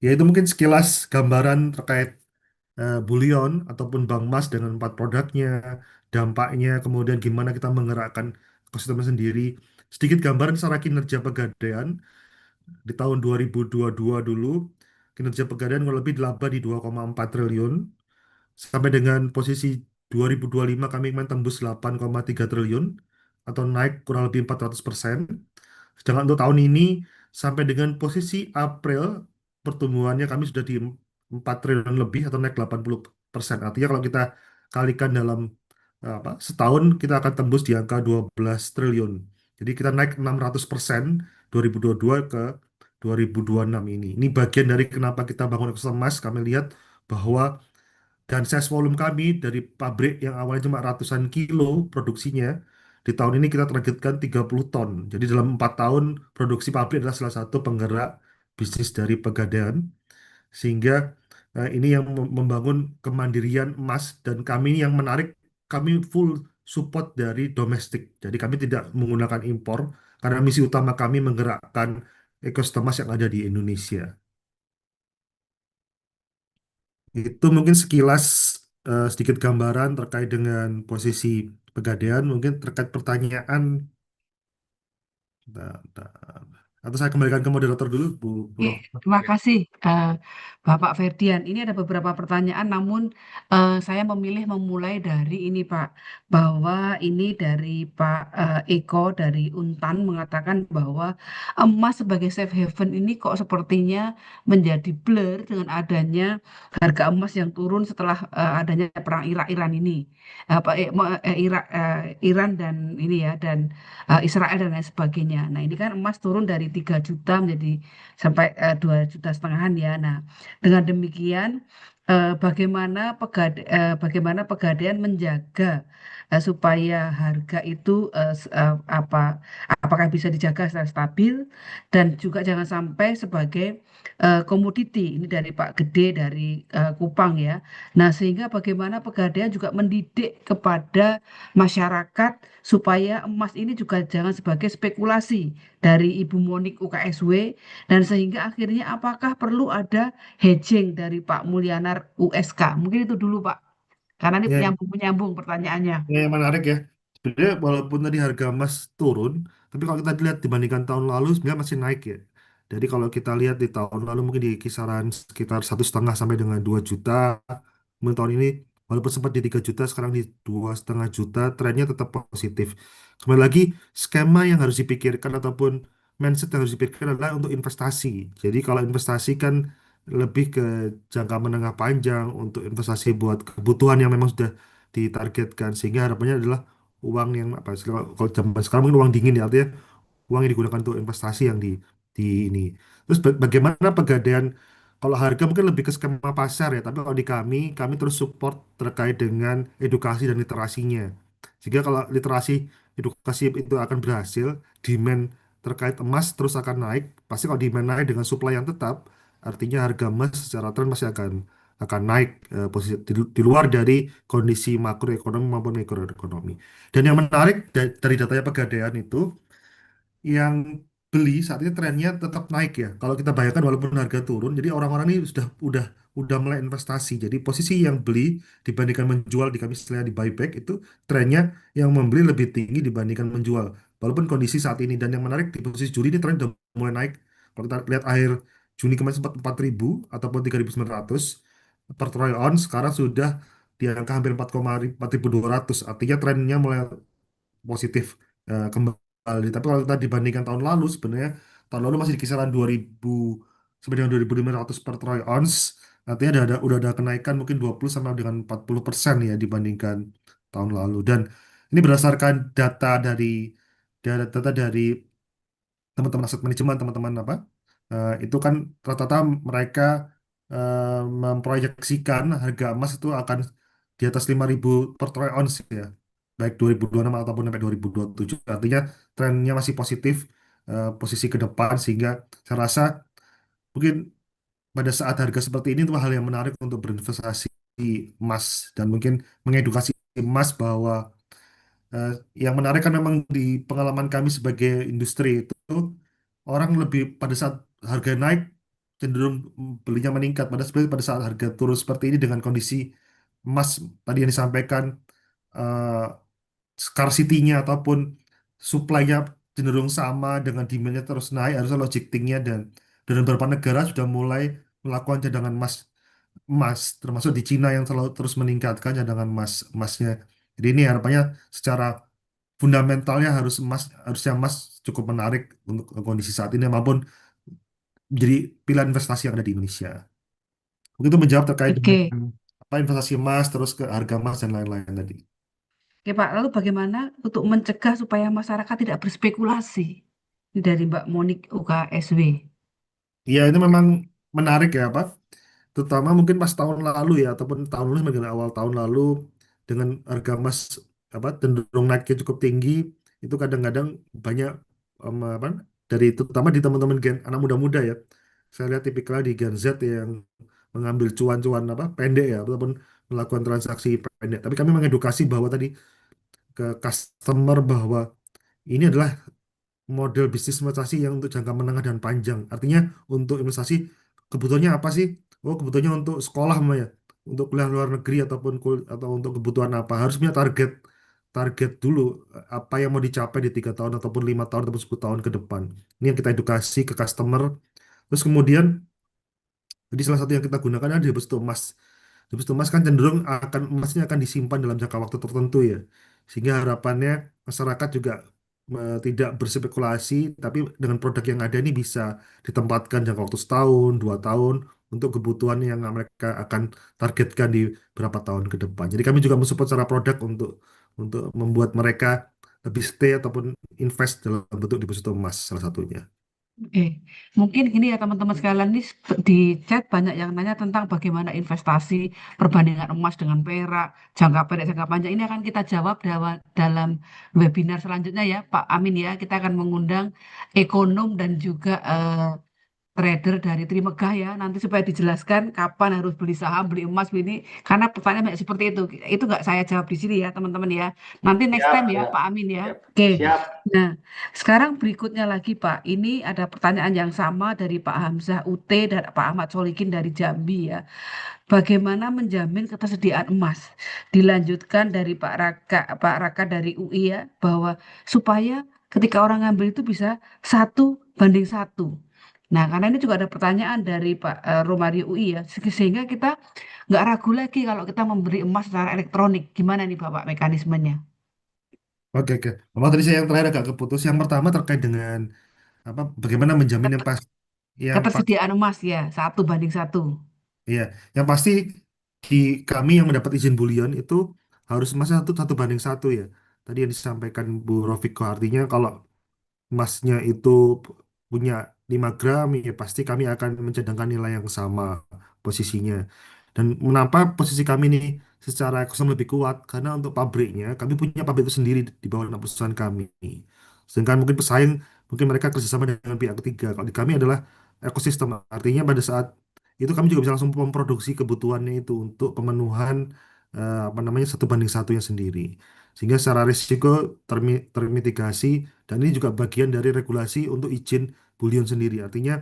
Ya itu mungkin sekilas gambaran terkait Bullion ataupun bank emas dengan 4 produknya, dampaknya, kemudian gimana kita menggerakkan ekosistem sendiri. Sedikit gambaran secara kinerja Pegadaian di tahun 2022 dulu, kinerja Pegadaian kurang lebih dilaba di 2,4 triliun. Sampai dengan posisi 2025 kami ingin tembus 8,3 triliun atau naik kurang lebih 400%. Sedangkan untuk tahun ini sampai dengan posisi April pertumbuhannya kami sudah di 4 triliun lebih atau naik 80%. Artinya kalau kita kalikan dalam setahun kita akan tembus di angka 12 triliun. Jadi kita naik 600% 2022 ke 2026 ini. Ini bagian dari kenapa kita bangun ekosistem emas. Kami lihat bahwa dan size volume kami dari pabrik yang awalnya cuma ratusan kilo produksinya, di tahun ini kita targetkan 30 ton. Jadi dalam 4 tahun produksi pabrik adalah salah satu penggerak bisnis dari Pegadaian. Sehingga ini yang membangun kemandirian emas dan kami ini yang menarik, kami full support dari domestik. Jadi kami tidak menggunakan impor karena misi utama kami menggerakkan ekosistem emas yang ada di Indonesia. Itu mungkin sekilas sedikit gambaran terkait dengan posisi Pegadaian. Mungkin terkait pertanyaan, bentar, bentar. Atau saya kembalikan ke moderator dulu, Bu Oke, Rohman. terima kasih Bapak Ferdian. Ini ada beberapa pertanyaan, namun saya memilih memulai dari ini Pak, bahwa ini dari Pak Eko dari Untan mengatakan bahwa emas sebagai safe haven ini kok sepertinya menjadi blur dengan adanya harga emas yang turun setelah adanya perang Irak-Iran ini, apa Iran dan ini ya dan Israel dan lain sebagainya. Nah ini kan emas turun dari 3 juta menjadi sampai 2,5 juta ya. Nah, dengan demikian bagaimana Pegadaian menjaga supaya harga itu apakah bisa dijaga secara stabil dan juga jangan sampai sebagai komoditi. Ini dari Pak Gede dari Kupang ya. Nah, sehingga bagaimana Pegadaian juga mendidik kepada masyarakat supaya emas ini juga jangan sebagai spekulasi dari Ibu Monik UKSW dan sehingga akhirnya apakah perlu ada hedging dari Pak Mulyanar USK? Mungkin itu dulu Pak, karena ini Ya, menyambung pertanyaannya. yang menarik ya. Sebenarnya walaupun tadi harga emas turun, tapi kalau kita lihat dibandingkan tahun lalu sebenarnya masih naik ya. Jadi kalau kita lihat di tahun lalu mungkin di kisaran sekitar 1,5 sampai dengan 2 juta. Kemudian tahun ini walaupun sempat di 3 juta, sekarang di 2,5 juta, trennya tetap positif. Kembali lagi, skema yang harus dipikirkan ataupun mindset yang harus dipikirkan adalah untuk investasi. Jadi kalau investasi kan lebih ke jangka menengah panjang untuk investasi buat kebutuhan yang memang sudah ditargetkan, sehingga harapannya adalah uang yang apa kalau zaman sekarang mungkin uang dingin ya, artinya uang yang digunakan untuk investasi yang di ini. Terus bagaimana Pegadaian kalau harga mungkin lebih ke skema pasar ya, tapi kalau di kami terus support terkait dengan edukasi dan literasinya. Jika kalau literasi edukasi itu akan berhasil, demand terkait emas terus akan naik. Pasti kalau demand naik dengan supply yang tetap, artinya harga emas secara tren masih akan naik posisi di luar dari kondisi makroekonomi maupun mikroekonomi. Dan yang menarik dari datanya Pegadaian itu yang beli saat ini trennya tetap naik ya. Kalau kita bayangkan walaupun harga turun, jadi orang-orang ini udah mulai investasi. Jadi posisi yang beli dibandingkan menjual di kami istilahnya di buyback itu trennya yang membeli lebih tinggi dibandingkan menjual. Walaupun kondisi saat ini dan yang menarik di posisi Juli ini tren udah mulai naik. Kalau kita lihat akhir Juni kemarin sempat 4.000 ataupun 3.900 per troy ounce, sekarang sudah di angka hampir 4.200. Artinya trennya mulai positif kembali. Tapi kalau kita dibandingkan tahun lalu, sebenarnya tahun lalu masih di kisaran 2.000 sampai dengan 2.500 per troy ounce. Artinya udah ada kenaikan mungkin 20 sampai dengan 40% ya dibandingkan tahun lalu. Dan ini berdasarkan data dari teman-teman aset manajemen, teman-teman apa? Itu kan rata-rata mereka memproyeksikan harga emas itu akan di atas 5.000 per troy ounce ya, baik 2026 ataupun sampai 2027. Artinya trennya masih positif posisi ke depan, sehingga saya rasa mungkin pada saat harga seperti ini itu hal yang menarik untuk berinvestasi di emas dan mungkin mengedukasi emas bahwa eh, yang menarik kan memang di pengalaman kami sebagai industri itu orang lebih pada saat harga naik cenderung belinya meningkat. Sebenarnya pada saat harga turun seperti ini dengan kondisi emas tadi yang disampaikan eh, scarcity-nya ataupun supply-nya cenderung sama dengan demand-nya terus naik, harusnya logistiknya dan beberapa negara sudah mulai melakukan cadangan emas termasuk di Cina yang selalu terus meningkatkan cadangan emasnya. Jadi ini harapannya secara fundamentalnya harusnya emas cukup menarik untuk kondisi saat ini maupun menjadi pilihan investasi yang ada di Indonesia. Begitu menjawab terkait dengan Oke, apa investasi emas terus ke harga emas dan lain-lain tadi. oke Pak. Lalu bagaimana untuk mencegah supaya masyarakat tidak berspekulasi? Ini dari Mbak Monik UKSW. Ya ini memang menarik ya Pak. Terutama mungkin pas tahun lalu ya ataupun tahun lalu sebagian awal tahun lalu dengan harga emas apa cenderung naiknya cukup tinggi itu kadang-kadang banyak apa dari terutama di teman-teman anak muda-muda ya. Saya lihat tipikalnya di Gen Z yang mengambil cuan-cuan apa pendek ya ataupun melakukan transaksi pendek. Tapi kami mengedukasi bahwa tadi ke customer bahwa ini adalah model bisnis investasi yang untuk jangka menengah dan panjang. Artinya untuk investasi kebutuhannya apa sih? Oh, kebutuhannya untuk sekolah Mbak ya, untuk kuliah luar negeri ataupun atau untuk kebutuhan apa? Harus punya target dulu apa yang mau dicapai di 3 tahun ataupun 5 tahun ataupun 10 tahun ke depan. Ini yang kita edukasi ke customer. Terus kemudian jadi salah satu yang kita gunakan adalah deposito emas. Deposito emas kan cenderung emasnya akan disimpan dalam jangka waktu tertentu ya. Sehingga harapannya masyarakat juga tidak berspekulasi, tapi dengan produk yang ada ini bisa ditempatkan jangka waktu setahun, 2 tahun untuk kebutuhan yang mereka akan targetkan di berapa tahun ke depan. Jadi kami juga mensupport secara produk untuk membuat mereka lebih stay ataupun invest dalam bentuk deposito emas salah satunya. Oke, mungkin ini ya teman-teman sekalian ini di chat banyak yang nanya tentang bagaimana investasi perbandingan emas dengan perak, jangka pendek, jangka panjang. Ini akan kita jawab dalam webinar selanjutnya ya, Pak Amin ya. Kita akan mengundang ekonom dan juga trader dari Trimegah ya, nanti supaya dijelaskan kapan harus beli saham, beli emas, beli ini, karena pertanyaan banyak seperti itu nggak saya jawab di sini ya teman-teman ya, nanti next Siap, time ya siap, Pak Amin ya. siap, Oke, siap. nah sekarang berikutnya lagi Pak, ini ada pertanyaan yang sama dari Pak Hamzah UT dan Pak Ahmad Solikin dari Jambi ya, bagaimana menjamin ketersediaan emas, dilanjutkan dari Pak Raka dari UI ya, bahwa supaya ketika orang ngambil itu bisa 1:1. Nah, karena ini juga ada pertanyaan dari Pak Romario UI ya, sehingga kita nggak ragu lagi kalau kita memberi emas secara elektronik. Gimana nih Bapak mekanismenya? Oke, oke. Memang tadi saya yang terakhir agak keputus. Yang pertama terkait dengan apa? Bagaimana menjamin Ket- yang pas Ketersediaan emas ya, 1:1. ya, yang pasti di kami yang mendapat izin bulion itu harus emasnya satu satu banding satu ya. Tadi yang disampaikan Bu Rofiko artinya kalau emasnya itu punya 5 gram, ya pasti kami akan mencadangkan nilai yang sama posisinya. Dan mengapa posisi kami ini secara ekosistem lebih kuat? Karena untuk pabriknya, kami punya pabrik itu sendiri di bawah anak perusahaan kami. Sedangkan mungkin pesaing, mungkin mereka kerjasama dengan pihak ketiga. Kalau di kami adalah ekosistem, artinya pada saat itu kami juga bisa langsung memproduksi kebutuhannya itu untuk pemenuhan apa namanya 1:1-nya sendiri. Sehingga secara risiko termitigasi Dan ini juga bagian dari regulasi untuk izin bullion sendiri. Artinya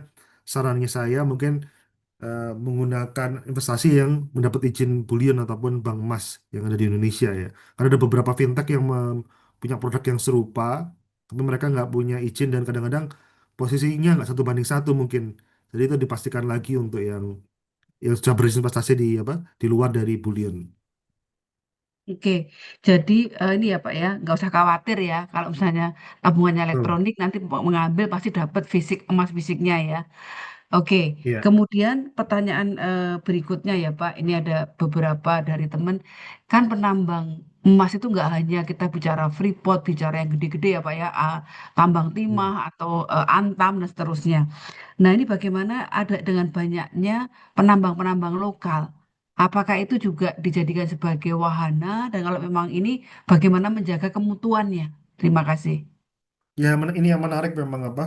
sarannya saya mungkin menggunakan investasi yang mendapat izin bullion ataupun bank emas yang ada di Indonesia ya. Karena ada beberapa fintech yang punya produk yang serupa, tapi mereka nggak punya izin dan kadang-kadang posisinya nggak satu banding satu mungkin. Jadi itu dipastikan lagi untuk yang sudah berinvestasi di apa di luar dari bullion. Oke, jadi ini ya Pak ya, nggak usah khawatir ya kalau misalnya tabungannya Betul. elektronik nanti mau mengambil pasti dapat fisik emas fisiknya ya. Oke, Iya. kemudian pertanyaan berikutnya ya Pak, ini ada beberapa dari teman, kan penambang emas itu nggak hanya kita bicara Freeport, bicara yang gede-gede ya Pak ya, tambang Hmm. timah atau Antam dan seterusnya. Nah ini bagaimana ada dengan banyaknya penambang-penambang lokal? Apakah itu juga dijadikan sebagai wahana dan kalau memang ini bagaimana menjaga kemutuannya? Terima kasih. Ya, ini yang menarik memang apa?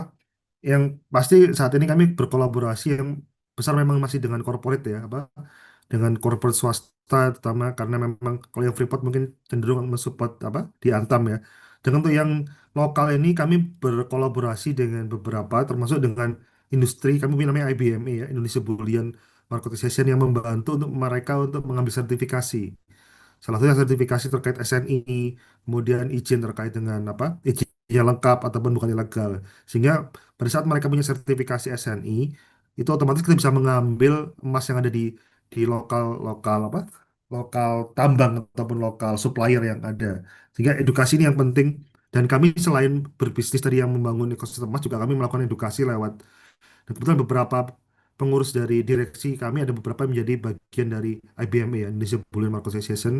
Yang pasti saat ini kami berkolaborasi yang besar memang masih dengan corporate ya, apa? Dengan corporate swasta terutama karena memang kalau yang Freeport mungkin cenderung mensupport apa di Antam ya. Dengan untuk yang lokal ini kami berkolaborasi dengan beberapa termasuk dengan industri kami punya namanya IBME ya, Indonesia Bullion Market Association yang membantu untuk mereka untuk mengambil sertifikasi. Salah satunya sertifikasi terkait SNI, kemudian izin terkait dengan apa? Izinnya lengkap ataupun bukan ilegal. Sehingga pada saat mereka punya sertifikasi SNI, itu otomatis kita bisa mengambil emas yang ada di lokal lokal apa? Lokal tambang ataupun lokal supplier yang ada. Sehingga edukasi ini yang penting dan kami selain berbisnis tadi yang membangun ekosistem emas juga kami melakukan edukasi lewat dan kebetulan beberapa pengurus dari direksi kami ada beberapa yang menjadi bagian dari IBMA ya, Indonesia Bullion Market Association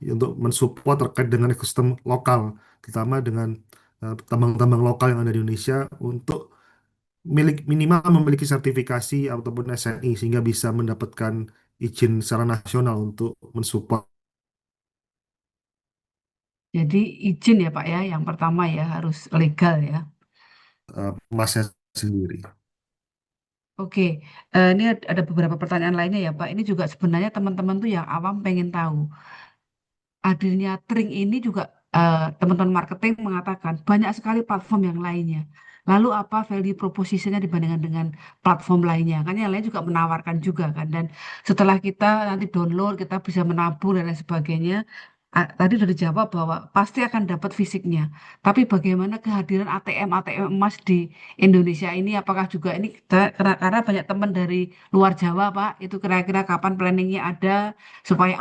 untuk mensupport terkait dengan ekosistem lokal, terutama dengan tambang-tambang lokal yang ada di Indonesia untuk minimal memiliki sertifikasi ataupun SNI sehingga bisa mendapatkan izin secara nasional untuk mensupport Jadi izin ya Pak ya, yang pertama ya harus legal ya. emasnya sendiri. Oke, ini ada beberapa pertanyaan lainnya ya Pak. Ini juga sebenarnya teman-teman tuh yang awam pengen tahu. Hadirnya Tring ini juga teman-teman marketing mengatakan banyak sekali platform yang lainnya. Lalu apa value propositionnya dibandingkan dengan platform lainnya? Kan yang lain juga menawarkan juga kan. Dan setelah kita nanti download, kita bisa menabung dan lain sebagainya. Tadi sudah dijawab bahwa pasti akan dapat fisiknya. Tapi bagaimana kehadiran ATM emas di Indonesia ini? Apakah juga ini karena banyak teman dari luar Jawa, Pak, itu kira-kira kapan planningnya ada? Supaya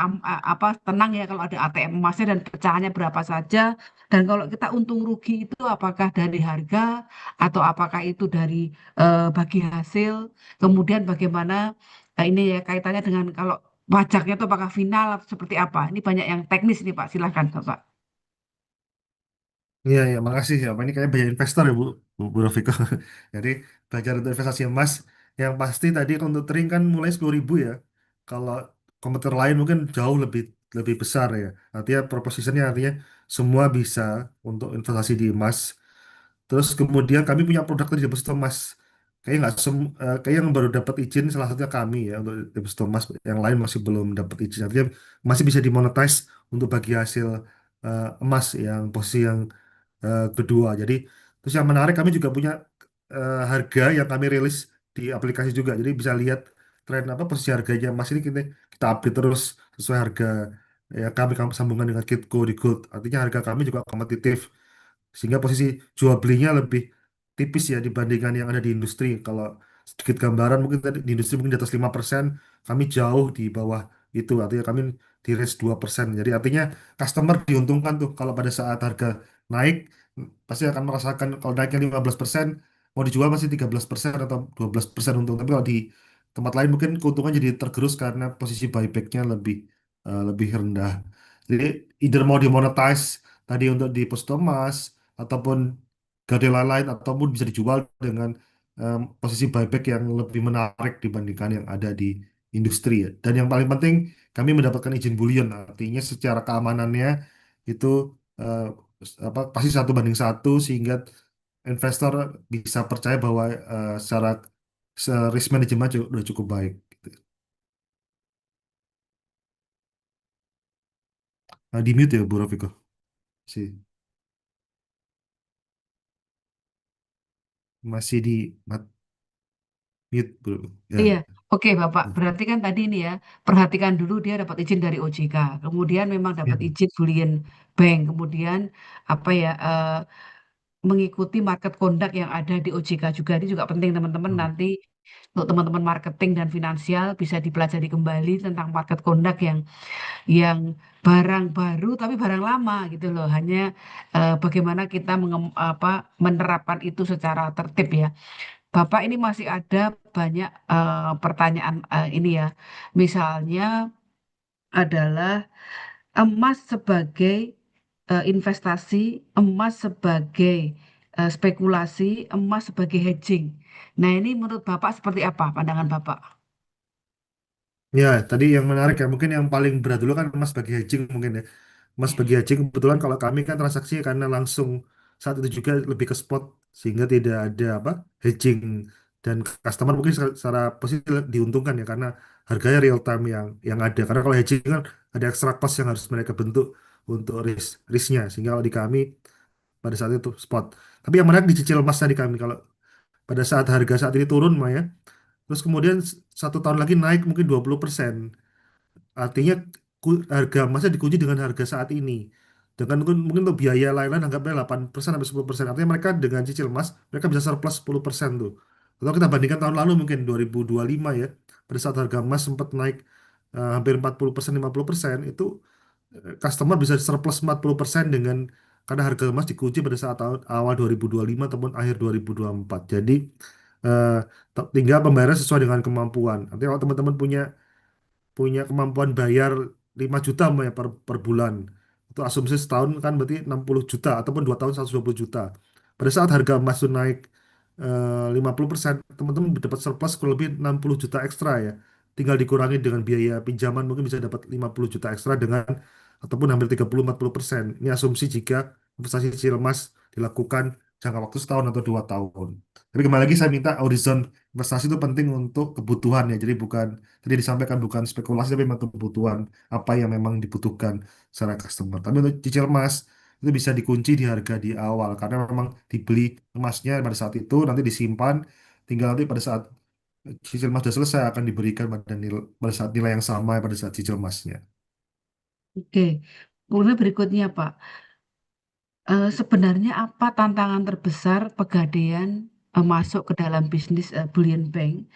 apa tenang ya kalau ada ATM emasnya dan pecahannya berapa saja dan kalau kita untung rugi itu apakah dari harga atau apakah itu dari bagi hasil kemudian bagaimana ini ya kaitannya dengan kalau pajaknya itu apakah final atau seperti apa ini banyak yang teknis nih Pak silahkan Bapak. Iya, ya, makasih ya. Ini kayak banyak investor ya, Bu Rafiko. Jadi, belajar untuk investasi emas, yang pasti tadi untuk trading kan mulai 10.000 ya. Kalau komputer lain mungkin jauh lebih lebih besar ya. Artinya propositionnya artinya semua bisa untuk investasi di emas. Terus kemudian kami punya produk tadi deposito emas. Kayaknya nggak kayak yang baru dapat izin salah satunya kami ya untuk deposito emas. Yang lain masih belum dapat izin. Artinya masih bisa dimonetize untuk bagi hasil emas yang posisi yang kedua. Jadi terus yang menarik kami juga punya harga yang kami rilis di aplikasi juga. Jadi bisa lihat tren apa posisi harganya emas ini kita update terus sesuai harga ya kami sambungkan dengan Kitco di Gold. Artinya harga kami juga kompetitif sehingga posisi jual belinya lebih tipis ya dibandingkan yang ada di industri. Kalau sedikit gambaran mungkin tadi di industri mungkin di atas 5%, kami jauh di bawah itu. Artinya kami di range 2%. Jadi artinya customer diuntungkan tuh kalau pada saat harga naik pasti akan merasakan kalau naiknya 15% mau dijual masih 13% atau 12% untung. Tapi kalau di tempat lain mungkin keuntungan jadi tergerus karena posisi buybacknya lebih rendah. Jadi either mau dimonetize tadi untuk di Postomas ataupun gade lain ataupun bisa dijual dengan posisi buyback yang lebih menarik dibandingkan yang ada di industri ya. Dan yang paling penting kami mendapatkan izin bullion, artinya secara keamanannya itu eh, pasti satu banding satu sehingga investor bisa percaya bahwa secara risk management udah cukup baik. Gitu. Di mute ya Bu Rafiko. Si. Masih di mute, Bro. Ya. Iya, oke Bapak. Berarti kan tadi ini ya, perhatikan dulu dia dapat izin dari OJK, kemudian memang Ya. dapat izin Bullion Bank, kemudian apa ya, mengikuti market conduct yang ada di OJK juga. Ini juga penting teman-teman Hmm. nanti untuk teman-teman marketing dan finansial bisa dipelajari kembali tentang market conduct yang barang baru tapi barang lama gitu loh. Hanya bagaimana kita menerapkan itu secara tertib ya. Bapak ini masih ada banyak pertanyaan ini ya. Misalnya adalah emas sebagai investasi, emas sebagai spekulasi, emas sebagai hedging. Nah, ini menurut Bapak seperti apa pandangan Bapak? Ya, tadi yang menarik ya, mungkin yang paling berat dulu kan emas bagi hedging mungkin ya. Emas bagi hedging kebetulan kalau kami kan transaksi karena langsung saat itu juga lebih ke spot sehingga tidak ada apa hedging dan customer mungkin secara posisi diuntungkan ya karena harganya real time yang ada. Karena kalau hedging kan ada extra cost yang harus mereka bentuk untuk risknya sehingga kalau di kami pada saat itu spot. Tapi yang menarik dicicil emasnya di kami kalau pada saat harga saat ini turun Maya, terus kemudian 1 tahun lagi naik mungkin 20%. Artinya harga emasnya dikunci dengan harga saat ini. Dengan mungkin untuk biaya lain-lain anggapnya 8% sampai 10%. Artinya mereka dengan cicil emas, mereka bisa surplus 10% tuh. Kalau kita bandingkan tahun lalu mungkin 2025 ya, pada saat harga emas sempat naik hampir 40%, 50%, itu customer bisa surplus 40% dengan karena harga emas dikunci pada saat tahun awal 2025 ataupun akhir 2024. Jadi eh, tinggal pembayaran sesuai dengan kemampuan. Artinya kalau teman-teman punya punya kemampuan bayar 5 juta Mbak, ya, per bulan. Itu asumsi setahun kan berarti 60 juta ataupun 2 tahun 120 juta. Pada saat harga emas itu naik 50%, teman-teman dapat surplus kurang lebih 60 juta ekstra ya. Tinggal dikurangi dengan biaya pinjaman mungkin bisa dapat 50 juta ekstra dengan ataupun hampir 30-40%. Ini asumsi jika investasi cicil emas dilakukan jangka waktu setahun atau 2 tahun. Tapi kembali lagi saya minta horizon investasi itu penting untuk kebutuhan ya. Jadi bukan tadi disampaikan bukan spekulasi tapi memang kebutuhan apa yang memang dibutuhkan secara customer. Tapi untuk cicil emas itu bisa dikunci di harga di awal karena memang dibeli emasnya pada saat itu nanti disimpan tinggal nanti pada saat cicil emas sudah selesai akan diberikan pada saat nilai yang sama pada saat cicil emasnya. Oke, kemudian berikutnya Pak. Sebenarnya apa tantangan terbesar Pegadaian masuk ke dalam bisnis Bullion Bank?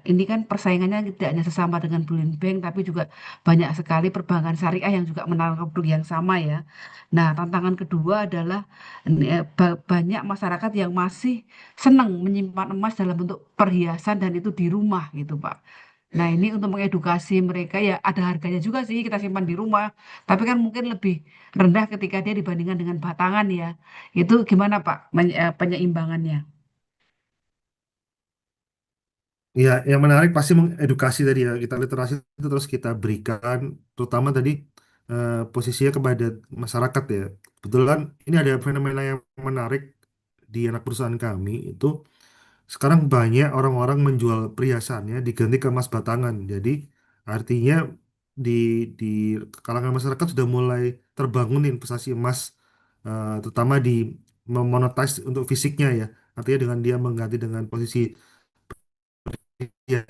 Ini kan persaingannya tidak hanya sesama dengan Bullion Bank, tapi juga banyak sekali perbankan syariah yang juga menawarkan produk yang sama ya. Nah, tantangan kedua adalah banyak masyarakat yang masih senang menyimpan emas dalam bentuk perhiasan dan itu di rumah gitu, Pak. Nah, ini untuk mengedukasi mereka ya ada harganya juga sih kita simpan di rumah, tapi kan mungkin lebih rendah ketika dia dibandingkan dengan batangan ya. Itu gimana Pak penyeimbangannya? Ya, yang menarik pasti mengedukasi tadi ya kita literasi itu terus kita berikan terutama tadi posisinya kepada masyarakat ya. Kebetulan ini ada fenomena yang menarik di anak perusahaan kami itu sekarang banyak orang-orang menjual perhiasannya diganti ke emas batangan. Jadi artinya di di kalangan masyarakat sudah mulai terbangun investasi emas terutama di memonetize untuk fisiknya ya. Artinya dengan dia mengganti dengan posisi ya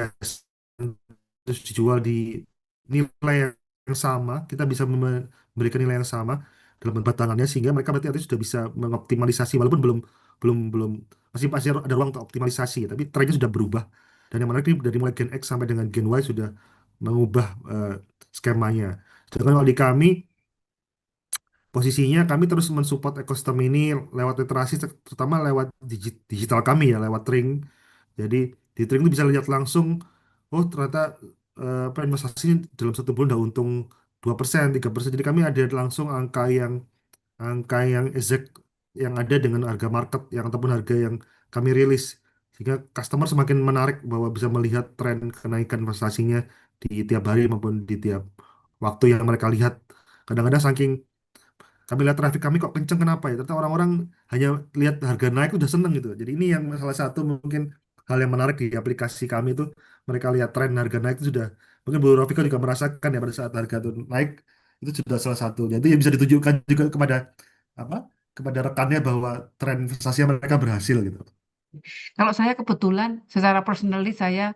terus dijual di nilai yang sama, kita bisa memberikan nilai yang sama dalam bentuk batangannya sehingga mereka berarti artinya sudah bisa mengoptimalisasi walaupun belum belum belum masih masih ada ruang untuk optimalisasi ya, tapi trennya sudah berubah dan yang menarik ini dari mulai Gen X sampai dengan Gen Y sudah mengubah skemanya. Sedangkan kalau di kami posisinya kami terus mensupport ekosistem ini lewat literasi terutama lewat digital kami ya lewat Ring. Jadi di trading itu bisa lihat langsung, oh ternyata apa investasi dalam 1 bulan udah untung 2%, 3%. Jadi kami ada langsung angka yang exact yang ada dengan harga market yang ataupun harga yang kami rilis. Sehingga customer semakin menarik bahwa bisa melihat tren kenaikan investasinya di tiap hari maupun di tiap waktu yang mereka lihat. Kadang-kadang saking kami lihat traffic kami kok kenceng kenapa ya? Ternyata orang-orang hanya lihat harga naik udah seneng gitu. Jadi ini yang salah satu mungkin hal yang menarik di aplikasi kami itu mereka lihat tren harga naik itu sudah mungkin Bu Rofika juga merasakan ya pada saat harga itu naik itu sudah salah satu. Jadi yang bisa ditunjukkan juga kepada apa? Kepada rekannya bahwa tren investasi mereka berhasil gitu. Kalau saya kebetulan secara personally saya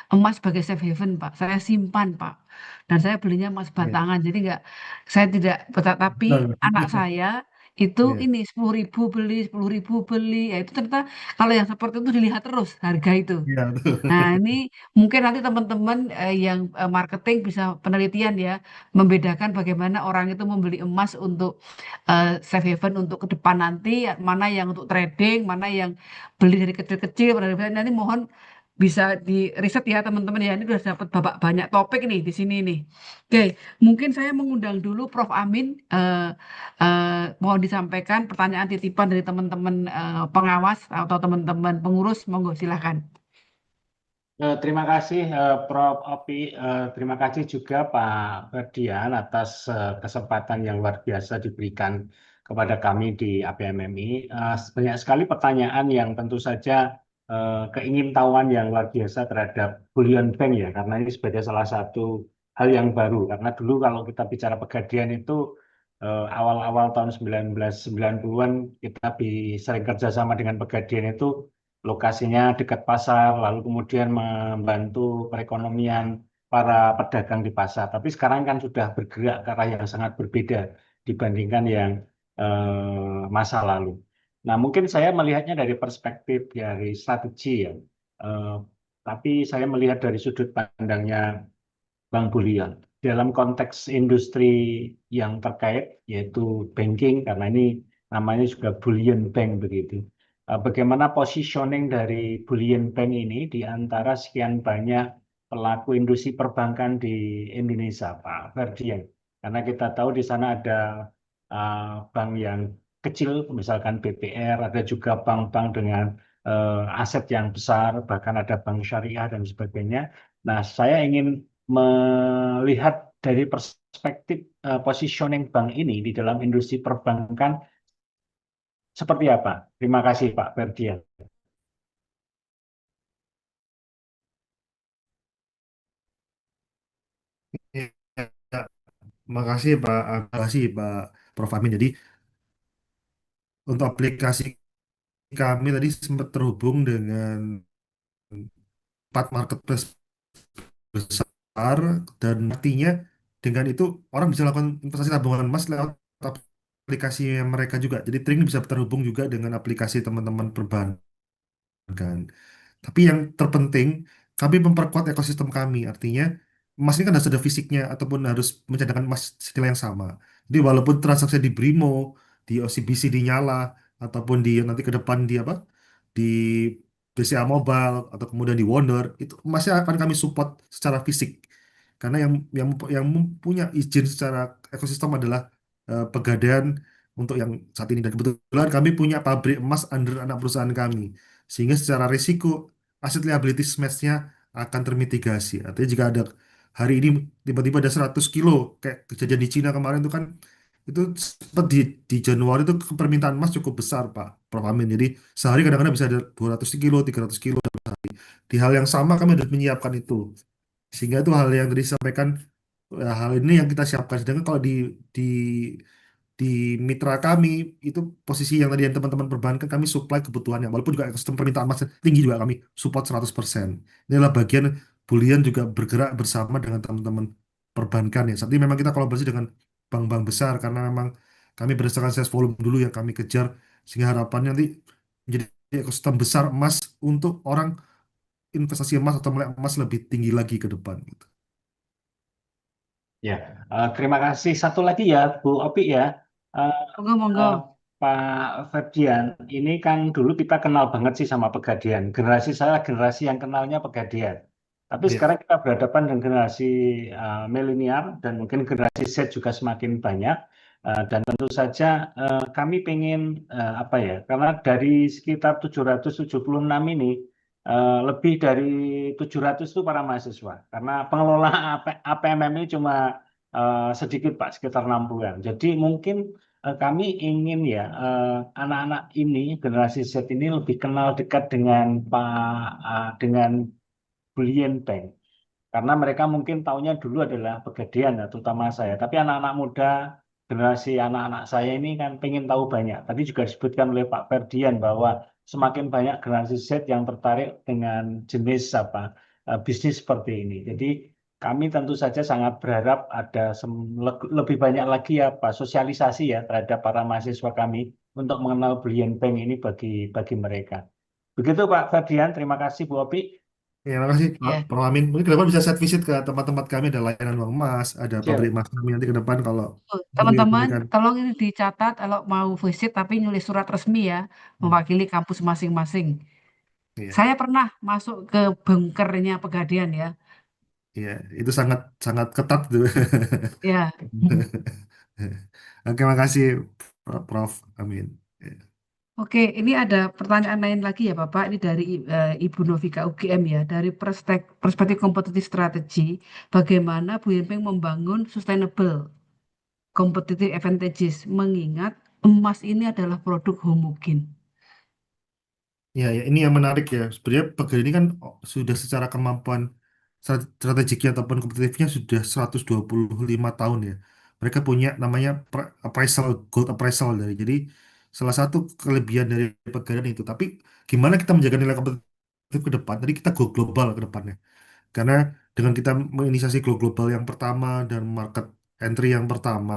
emas sebagai safe haven, Pak. Saya simpan, Pak. Dan saya belinya emas Iya. batangan. Jadi nggak, saya tidak, tapi Betul. anak saya itu Iya. ini 10.000 beli, 10.000 beli. Ya itu ternyata kalau yang seperti itu dilihat terus harga itu. Iya, betul. Nah, ini mungkin nanti teman-teman yang marketing bisa penelitian ya, membedakan bagaimana orang itu membeli emas untuk safe haven untuk ke depan nanti, mana yang untuk trading, mana yang beli dari kecil-kecil. Nanti mohon bisa di riset ya teman-teman ya. Ini sudah dapat banyak topik nih di sini nih. Oke, mungkin saya mengundang dulu Prof. Amin. Mohon disampaikan pertanyaan titipan dari teman-teman pengawas atau teman-teman pengurus. Monggo silakan. Terima kasih Prof. Opi, terima kasih juga Pak Ferdian atas kesempatan yang luar biasa diberikan kepada kami di APMMI. Banyak sekali pertanyaan yang tentu saja keingintahuan yang luar biasa terhadap bullion bank ya, karena ini sebagai salah satu hal yang baru. Karena dulu kalau kita bicara Pegadaian itu awal-awal tahun 1990-an kita sering kerjasama dengan Pegadaian itu lokasinya dekat pasar, lalu kemudian membantu perekonomian para pedagang di pasar. Tapi sekarang kan sudah bergerak ke arah yang sangat berbeda dibandingkan yang masa lalu. Nah, mungkin saya melihatnya dari perspektif dari strategi ya. Eh, tapi saya melihat dari sudut pandangnya Bang Bulian. Dalam konteks industri yang terkait, yaitu banking, karena ini namanya juga bullion bank begitu. Bagaimana positioning dari bullion bank ini di antara sekian banyak pelaku industri perbankan di Indonesia, Pak Ferdian. Karena kita tahu di sana ada bank yang kecil, misalkan BPR, ada juga bank-bank dengan aset yang besar, bahkan ada bank syariah dan sebagainya. Nah, saya ingin melihat dari perspektif positioning bank ini di dalam industri perbankan seperti apa? Terima kasih Pak Ferdian. Ya, makasih Pak, makasih Pak Prof. Amin. Jadi untuk aplikasi kami tadi sempat terhubung dengan 4 marketplace besar, dan artinya dengan itu orang bisa lakukan investasi tabungan emas lewat aplikasi mereka juga. Jadi Tring bisa terhubung juga dengan aplikasi teman-teman perbankan. Tapi yang terpenting, kami memperkuat ekosistem kami. Artinya, emas ini kan harus ada fisiknya ataupun harus mencatatkan emas senilai yang sama. Jadi walaupun transaksi di Brimo, di OCBC dinyala, ataupun di nanti ke depan di apa, di BCA Mobile atau kemudian di Wonder, itu masih akan kami support secara fisik. Karena yang mempunyai izin secara ekosistem adalah Pegadaian untuk yang saat ini, dan kebetulan kami punya pabrik emas under anak perusahaan kami, sehingga secara risiko aset liabilities match-nya akan termitigasi. Artinya jika ada hari ini tiba-tiba ada 100 kilo kayak kejadian di Cina kemarin itu kan, itu sempat di Januari itu permintaan emas cukup besar Pak Prof. Amin. Jadi sehari kadang-kadang bisa ada 200 kilo, 300 kilo. Di hal yang sama kami harus menyiapkan itu. Sehingga itu hal yang tadi disampaikan, hal ini yang kita siapkan. Sedangkan kalau di di mitra kami itu posisi yang tadi yang teman-teman perbankan, kami supply kebutuhannya, walaupun juga ekosistem permintaan emas tinggi juga kami support 100%. Ini adalah bagian Bulian juga bergerak bersama dengan teman-teman perbankan ya. Saat ini memang kita kolaborasi dengan bank-bank besar karena memang kami berdasarkan sales volume dulu yang kami kejar, sehingga harapannya nanti menjadi ekosistem besar emas untuk orang investasi emas atau melek emas lebih tinggi lagi ke depan gitu. Ya, terima kasih. Satu lagi ya, Bu Opi ya. Eh, Monggo, monggo. eh, Pak Ferdian, ini kan dulu kita kenal banget sih sama Pegadaian. Generasi saya generasi yang kenalnya Pegadaian. Tapi Iya. sekarang kita berhadapan dengan generasi milenial dan mungkin generasi Z juga semakin banyak. Dan tentu saja kami pengen apa ya? Karena dari sekitar 776 ini lebih dari 700 itu para mahasiswa. Karena pengelola APMM ini cuma sedikit Pak, sekitar 60-an. Jadi mungkin kami ingin ya anak-anak ini, generasi Z ini lebih kenal dekat dengan dengan Bullion Bank. Karena mereka mungkin taunya dulu adalah Pegadaian, ya, terutama saya. Tapi anak-anak muda, generasi anak-anak saya ini kan pengen tahu banyak. Tadi juga disebutkan oleh Pak Ferdian bahwa semakin banyak generasi Z yang tertarik dengan jenis bisnis seperti ini. Jadi kami tentu saja sangat berharap ada lebih banyak lagi sosialisasi ya terhadap para mahasiswa kami untuk mengenal Brilliant Bank ini bagi mereka. Begitu Pak Ferdian, terima kasih Bu Opi. Ya, makasih Pak Ya. Amin. Mungkin ke depan bisa set visit ke tempat-tempat kami, ada layanan uang emas, ada pabrik Siap. emas kami nanti ke depan kalau Oh, ini teman-teman, memberikan. tolong ini dicatat kalau mau visit tapi nulis surat resmi ya, mewakili kampus masing-masing. Iya, Saya pernah masuk ke bunkernya Pegadaian ya. iya, itu sangat sangat ketat tuh. Ya. Oke, makasih Prof. Amin. Ya. Oke, ini ada pertanyaan lain lagi ya Bapak. Ini dari Ibu Novika UGM ya. Dari perspektif kompetitif strategi, bagaimana Bu Yenpeng membangun sustainable competitive advantages mengingat emas ini adalah produk homogen. Ya, ya, ini yang menarik ya. Sebenarnya Pegadaian ini kan sudah secara kemampuan strategiknya ataupun kompetitifnya sudah 125 tahun ya. Mereka punya namanya appraisal, gold appraisal dari. Jadi salah satu kelebihan dari Pegadaian itu. Tapi gimana kita menjaga nilai kompetitif ke depan? Tadi kita go global ke depannya. Karena dengan kita menginisiasi global yang pertama dan market entry yang pertama,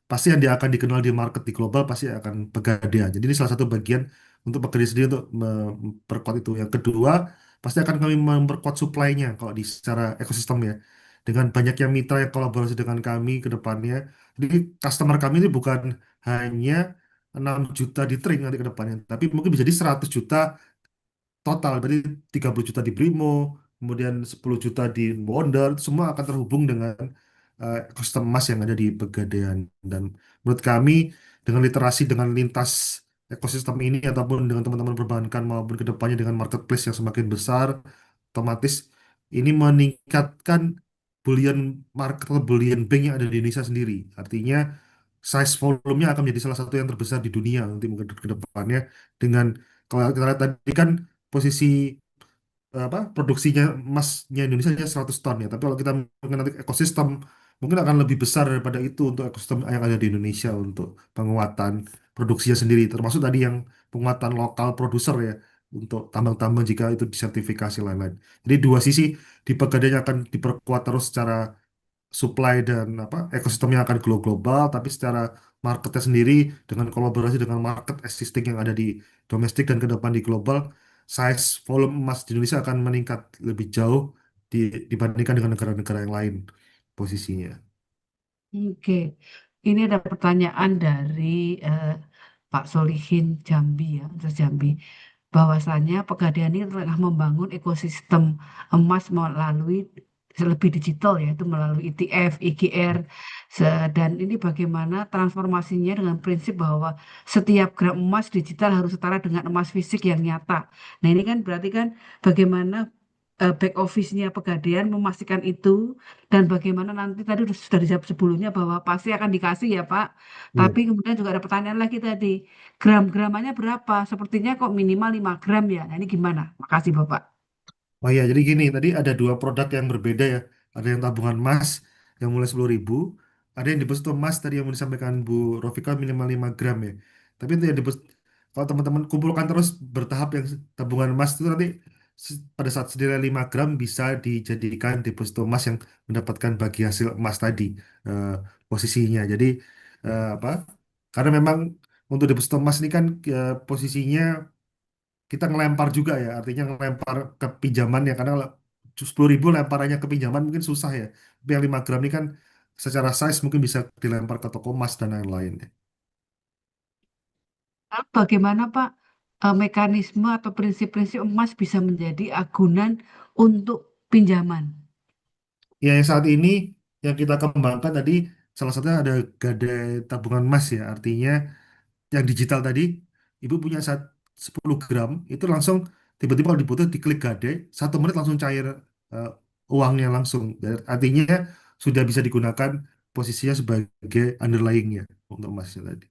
pasti yang dia akan dikenal di market di global pasti akan Pegadaian. Jadi ini salah satu bagian untuk Pegadaian sendiri untuk memperkuat itu. Yang kedua, pasti akan kami memperkuat supply-nya kalau di secara ekosistem ya. Dengan banyaknya mitra yang kolaborasi dengan kami ke depannya. Jadi customer kami ini bukan hanya 6 juta di Tring nanti ke depannya, tapi mungkin bisa jadi 100 juta total, berarti 30 juta di Brimo, kemudian 10 juta di Wonder, semua akan terhubung dengan ekosistem emas yang ada di Pegadaian. Dan menurut kami dengan literasi, dengan lintas ekosistem ini ataupun dengan teman-teman perbankan maupun kedepannya dengan marketplace yang semakin besar, otomatis ini meningkatkan bullion market atau bullion bank yang ada di Indonesia sendiri. Artinya size volume-nya akan menjadi salah satu yang terbesar di dunia nanti mungkin ke depannya dengan kalau kita lihat tadi kan posisi produksinya emasnya Indonesia hanya 100 ton ya, tapi kalau kita mungkin nanti ekosistem mungkin akan lebih besar daripada itu untuk ekosistem yang ada di Indonesia untuk penguatan produksinya sendiri, termasuk tadi yang penguatan lokal produser ya untuk tambang-tambang jika itu disertifikasi lain-lain. Jadi dua sisi di Pegadaian akan diperkuat terus secara supply dan ekosistemnya akan global, tapi secara marketnya sendiri dengan kolaborasi dengan market existing yang ada di domestik dan ke depan di global, size volume emas di Indonesia akan meningkat lebih jauh dibandingkan dengan negara-negara yang lain posisinya. Oke, ini ada pertanyaan dari eh, Pak Solihin Jambi ya, terus Jambi. Bahwasannya Pegadaian ini tengah membangun ekosistem emas melalui lebih digital yaitu melalui ETF, IGR dan ini bagaimana transformasinya dengan prinsip bahwa setiap gram emas digital harus setara dengan emas fisik yang nyata. Nah, ini kan berarti kan bagaimana back office-nya Pegadaian memastikan itu dan bagaimana nanti tadi sudah dijawab sebelumnya bahwa pasti akan dikasih ya Pak. Iya. Tapi kemudian juga ada pertanyaan lagi tadi. Gram-gramannya berapa? Sepertinya kok minimal 5 gram ya. Nah, ini gimana? Makasih Bapak. Oh ya, jadi gini, tadi ada dua produk yang berbeda ya. Ada yang tabungan emas yang mulai 10.000, ada yang deposito emas tadi yang mau disampaikan Bu Rofika minimal 5 gram ya. Tapi itu yang deposito, kalau teman-teman kumpulkan terus bertahap yang tabungan emas itu nanti pada saat senilai 5 gram bisa dijadikan deposito emas yang mendapatkan bagi hasil emas tadi eh, posisinya. Jadi apa? Karena memang untuk deposito emas ini kan posisinya kita ngelempar juga ya, artinya ngelempar ke pinjaman ya, karena kalau 10.000 lemparannya ke pinjaman mungkin susah ya. Tapi yang 5 gram ini kan secara size mungkin bisa dilempar ke toko emas dan lain-lain ya. Lalu bagaimana Pak mekanisme atau prinsip-prinsip emas bisa menjadi agunan untuk pinjaman? Ya, yang saat ini yang kita kembangkan tadi salah satunya ada gadai tabungan emas ya, artinya yang digital tadi, ibu punya 10 gram itu langsung tiba-tiba kalau dibutuh diklik gadai 1 menit langsung cair eh, uangnya langsung. Dan artinya sudah bisa digunakan posisinya sebagai underlyingnya untuk emasnya tadi.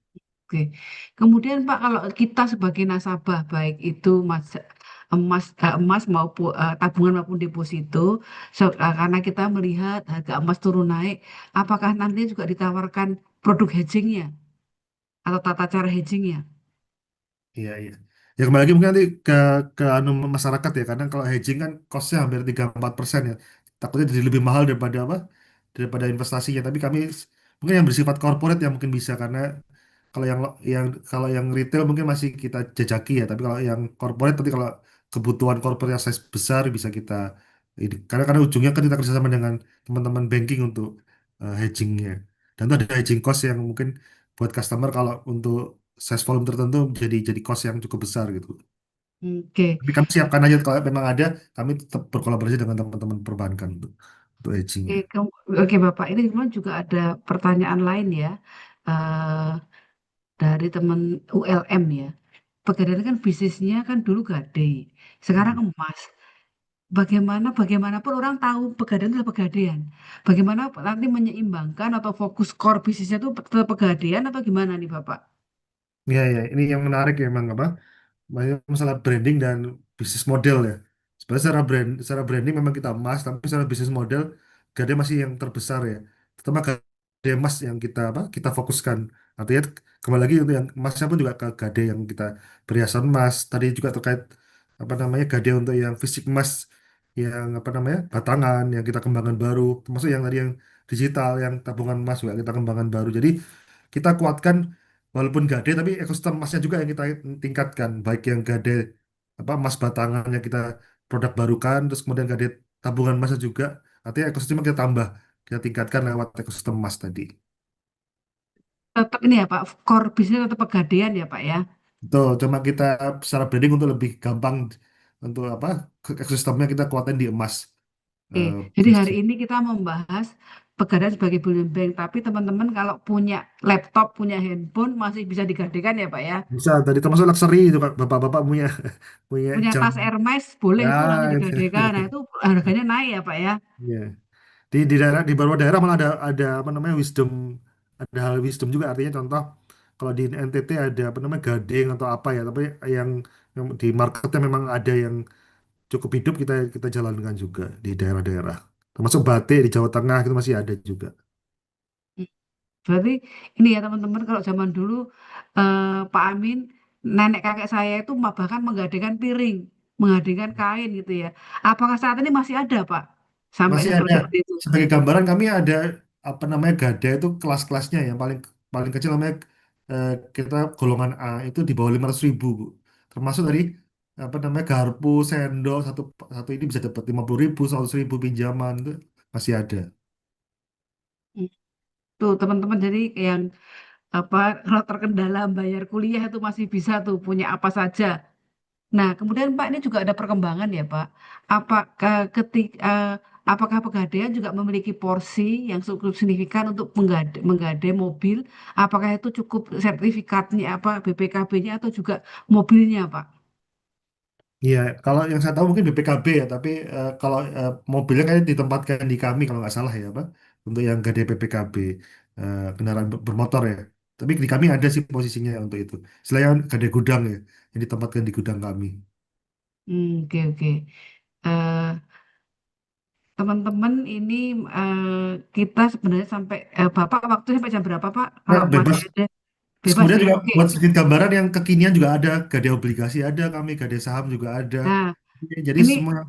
Oke. Kemudian Pak, kalau kita sebagai nasabah, baik itu emas maupun tabungan maupun deposito, karena kita melihat harga emas turun naik, apakah nanti juga ditawarkan produk hedgingnya atau tata cara hedgingnya? Iya, iya. Ya kembali lagi mungkin nanti ke anu masyarakat ya, karena kalau hedging kan costnya hampir 3-4% ya. Takutnya jadi lebih mahal daripada apa? Daripada investasinya. Tapi kami mungkin yang bersifat corporate yang mungkin bisa, karena kalau yang retail mungkin masih kita jajaki ya. Tapi kalau yang corporate nanti kalau kebutuhan corporate yang size besar bisa kita ini. Karena ujungnya kan kita kerjasama dengan teman-teman banking untuk hedgingnya. Dan itu ada hedging cost yang mungkin buat customer kalau untuk size volume tertentu jadi cost yang cukup besar gitu. Oke. Tapi kami siapkan aja kalau memang ada, kami tetap berkolaborasi dengan teman-teman perbankan untuk Oke, hedgingnya. oke Bapak, ini kemudian juga ada pertanyaan lain ya, eh, dari teman ULM ya. Pegadaian kan bisnisnya kan dulu gade, sekarang Hmm. emas. Bagaimanapun orang tahu pegadaian adalah pegadaian. Bagaimana nanti menyeimbangkan atau fokus core bisnisnya itu tetap pegadaian atau gimana nih Bapak? Ya, ya, ini yang menarik ya, memang apa? Banyak masalah branding dan bisnis model ya. Sebenarnya secara branding memang kita emas, tapi secara bisnis model Gade masih yang terbesar ya. Terutama Gade emas yang kita fokuskan. Artinya kembali lagi untuk yang emasnya pun juga ke Gade yang kita perhiasan emas. Tadi juga terkait apa namanya Gade untuk yang fisik emas, yang apa namanya batangan yang kita kembangkan baru, termasuk yang tadi yang digital, yang tabungan emas juga kita kembangkan baru. Jadi kita kuatkan walaupun gade tapi ekosistem emasnya juga yang kita tingkatkan, baik yang gade apa emas batangan yang kita produk barukan, terus kemudian gade tabungan emasnya juga, artinya ekosistemnya kita tambah, kita tingkatkan lewat ekosistem emas tadi. Tetap ini ya Pak, core bisnis tetap pegadaian ya Pak ya. Betul, cuma kita secara branding untuk lebih gampang untuk apa ekosistemnya kita kuatin di emas. Oke, eh, jadi hari bisnisnya. ini kita membahas pegadaian sebagai bullion bank, tapi teman-teman kalau punya laptop, punya handphone masih bisa digadekan ya Pak ya. Bisa tadi termasuk luxury itu Kak, bapak-bapak punya punya Punya jam tas Hermes boleh ya itu nanti itu. digadekan. Nah itu harganya naik ya Pak ya. Iya. Di daerah di beberapa daerah malah ada apa namanya wisdom, ada hal wisdom juga, artinya contoh kalau di NTT ada apa namanya gading atau apa ya, tapi yang di marketnya memang ada yang cukup hidup, kita kita jalankan juga di daerah-daerah, termasuk batik di Jawa Tengah itu masih ada juga. Hmm, Berarti ini ya teman-teman kalau zaman dulu Pak Amin, nenek kakek saya itu bahkan menggadekan piring, menggadekan kain gitu ya. Apakah saat ini masih ada Pak? Sampai Masih ada, seperti itu. sebagai gambaran kami ada apa namanya gada itu kelas-kelasnya, yang paling paling kecil namanya kita golongan A itu di bawah 500.000 Bu. Termasuk dari apa namanya garpu, sendok satu satu ini bisa dapat 50.000, 100.000 pinjaman itu masih ada. Hmm. Tuh teman-teman jadi yang apa kalau terkendala bayar kuliah itu masih bisa tuh punya apa saja. Nah, kemudian Pak ini juga ada perkembangan ya Pak. Apakah apakah Pegadaian juga memiliki porsi yang cukup signifikan untuk menggade mobil? Apakah itu cukup sertifikatnya apa BPKB-nya atau juga mobilnya Pak? Iya, kalau yang saya tahu mungkin BPKB ya, tapi kalau mobilnya kayaknya ditempatkan di kami kalau nggak salah ya, Pak, untuk yang gade BPKB kendaraan bermotor ya. Tapi di kami ada sih posisinya untuk itu. Selain gade gudang ya, yang ditempatkan di gudang kami. Oke oke. Eh, Teman-teman ini kita sebenarnya sampai Bapak waktu sampai jam berapa Pak? Nah, Kalau masih bebas. ada Terus bebas kemudian ya. juga Oke. buat sedikit gambaran yang kekinian juga ada, gade obligasi ada kami, gade saham juga ada. Nah, Jadi ini semua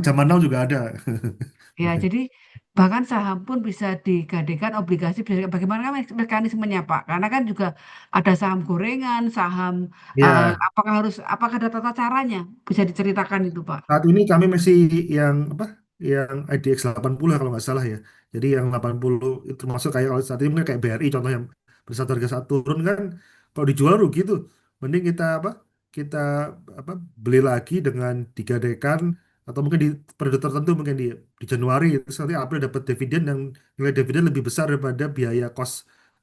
zaman now juga ada. ya, jadi bahkan saham pun bisa digadekan, obligasi bisa. Bagaimana mekanismenya, Pak? Karena kan juga ada saham gorengan, saham Ya. apakah ada tata caranya? Bisa diceritakan itu, Pak? Saat ini kami masih yang apa? Yang IDX 80 kalau nggak salah ya. Jadi yang 80 itu termasuk kayak kalau saat ini mungkin kayak BRI contoh yang pada saat harga saat turun kan kalau dijual rugi tuh. Mending kita apa? Kita apa? Beli lagi dengan digadaikan atau mungkin di periode tertentu mungkin di Januari terus nanti April dapat dividen yang nilai dividen lebih besar daripada biaya kos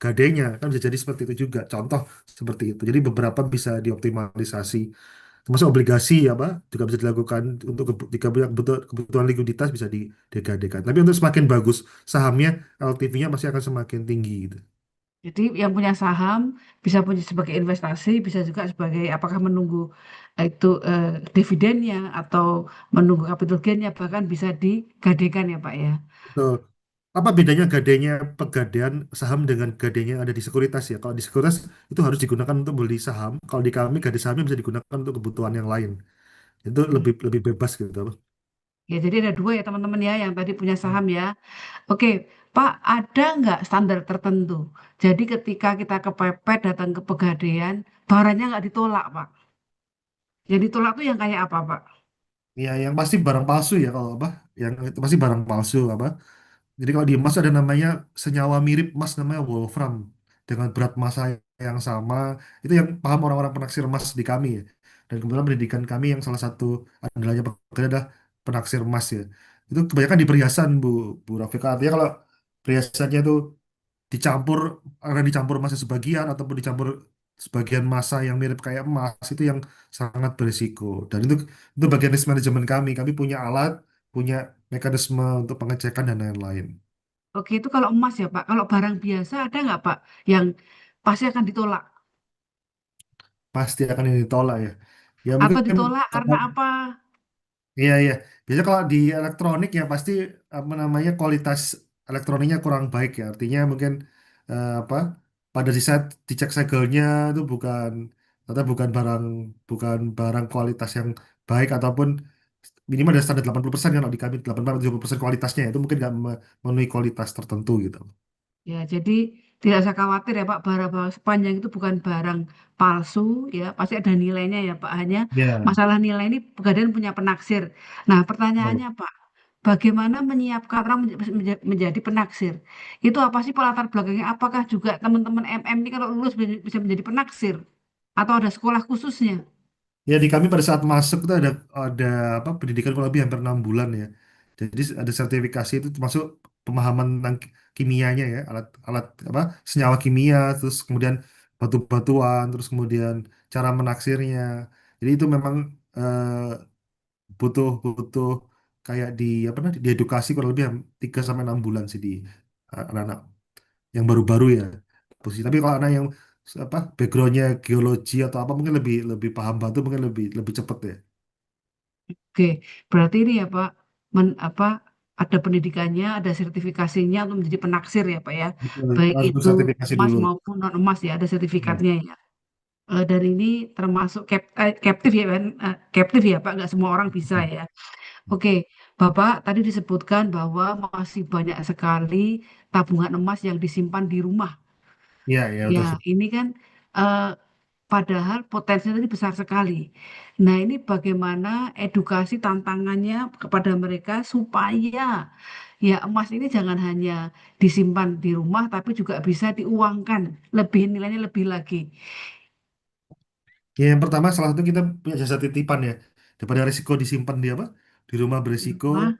gadainya, kan bisa jadi seperti itu juga. Contoh seperti itu. Jadi beberapa bisa dioptimalisasi, termasuk obligasi apa juga bisa dilakukan untuk jika punya kebutuhan likuiditas bisa digadekan. Tapi untuk semakin bagus sahamnya, LTV-nya pasti akan semakin tinggi gitu. Jadi yang punya saham bisa punya sebagai investasi, bisa juga sebagai apakah menunggu itu dividennya atau menunggu capital gain-nya bahkan bisa digadekan ya, Pak ya. Betul. Apa bedanya gadainya pegadaian saham dengan gadainya yang ada di sekuritas ya? Kalau di sekuritas itu harus digunakan untuk beli saham. Kalau di kami gadai sahamnya bisa digunakan untuk kebutuhan yang lain. Itu Oke. lebih lebih bebas gitu. Ya, jadi ada dua ya teman-teman ya yang tadi punya saham ya. Oke, Pak, ada nggak standar tertentu? Jadi ketika kita kepepet datang ke Pegadaian, barangnya nggak ditolak, Pak. Yang ditolak tuh yang kayak apa, Pak? Ya, yang pasti barang palsu ya kalau apa? Yang itu pasti barang palsu apa? Jadi kalau di emas ada namanya senyawa mirip emas namanya wolfram dengan berat massa yang sama. Itu yang paham orang-orang penaksir emas di kami ya. Dan kebetulan pendidikan kami yang salah satu andalannya pekerja adalah penaksir emas ya. Itu kebanyakan di perhiasan Bu Rafika. Artinya kalau perhiasannya itu dicampur ada dicampur massa sebagian ataupun dicampur sebagian massa yang mirip kayak emas itu yang sangat berisiko. Dan itu bagian risk manajemen kami punya alat, punya mekanisme untuk pengecekan dan lain-lain. Oke, itu kalau emas ya, Pak. Kalau barang biasa ada nggak, Pak, yang pasti akan ditolak? Pasti akan ini ditolak ya. Ya Atau mungkin ditolak kalau karena apa? iya iya. Biasanya kalau di elektronik ya pasti apa namanya kualitas elektroniknya kurang baik ya. Artinya mungkin apa pada di saat dicek segelnya itu atau bukan barang kualitas yang baik ataupun minimal dari standar 80% kan kalau di kami 80-70% kualitasnya itu mungkin nggak memenuhi kualitas tertentu gitu. Ya, jadi tidak usah khawatir ya Pak, barang sepanjang itu bukan barang palsu ya, pasti ada nilainya ya Pak. Hanya Ya. masalah nilai ini Pegadaian punya penaksir. Nah, pertanyaannya Pak, bagaimana menyiapkan orang menjadi penaksir? Itu apa sih Pak latar belakangnya? Apakah juga teman-teman MM ini kalau lulus bisa menjadi penaksir? Atau ada sekolah khususnya? Ya di kami pada saat masuk itu ada apa pendidikan kurang lebih hampir 6 bulan ya. Jadi ada sertifikasi itu termasuk pemahaman tentang kimianya ya, alat-alat apa senyawa kimia, terus kemudian batu-batuan, terus kemudian cara menaksirnya. Jadi itu memang butuh butuh kayak di apa namanya diedukasi kurang lebih 3 sampai 6 bulan sih di anak-anak yang baru-baru ya posisi. Tapi kalau anak yang apa backgroundnya geologi atau apa mungkin lebih lebih paham batu mungkin lebih lebih cepet ya. Oke, berarti ini ya Pak, apa ada pendidikannya, ada sertifikasinya untuk menjadi penaksir ya Pak ya, Betul, baik harus itu bersertifikasi emas dulu. maupun non emas ya, ada Ya, sertifikatnya ya. Dan ini termasuk captive ya kan, captive ya Pak, nggak semua orang bisa ya. Oke, Bapak tadi disebutkan bahwa masih banyak sekali tabungan emas yang disimpan di rumah. ya, ya Ya, betul. ini kan eh, padahal potensinya tadi besar sekali. Nah, ini bagaimana edukasi tantangannya kepada mereka supaya ya emas ini jangan hanya disimpan di rumah, tapi juga bisa diuangkan, lebih nilainya lebih lagi. Ya, yang pertama salah satu kita punya jasa titipan ya. Daripada risiko disimpan di apa? Di rumah Di berisiko rumah,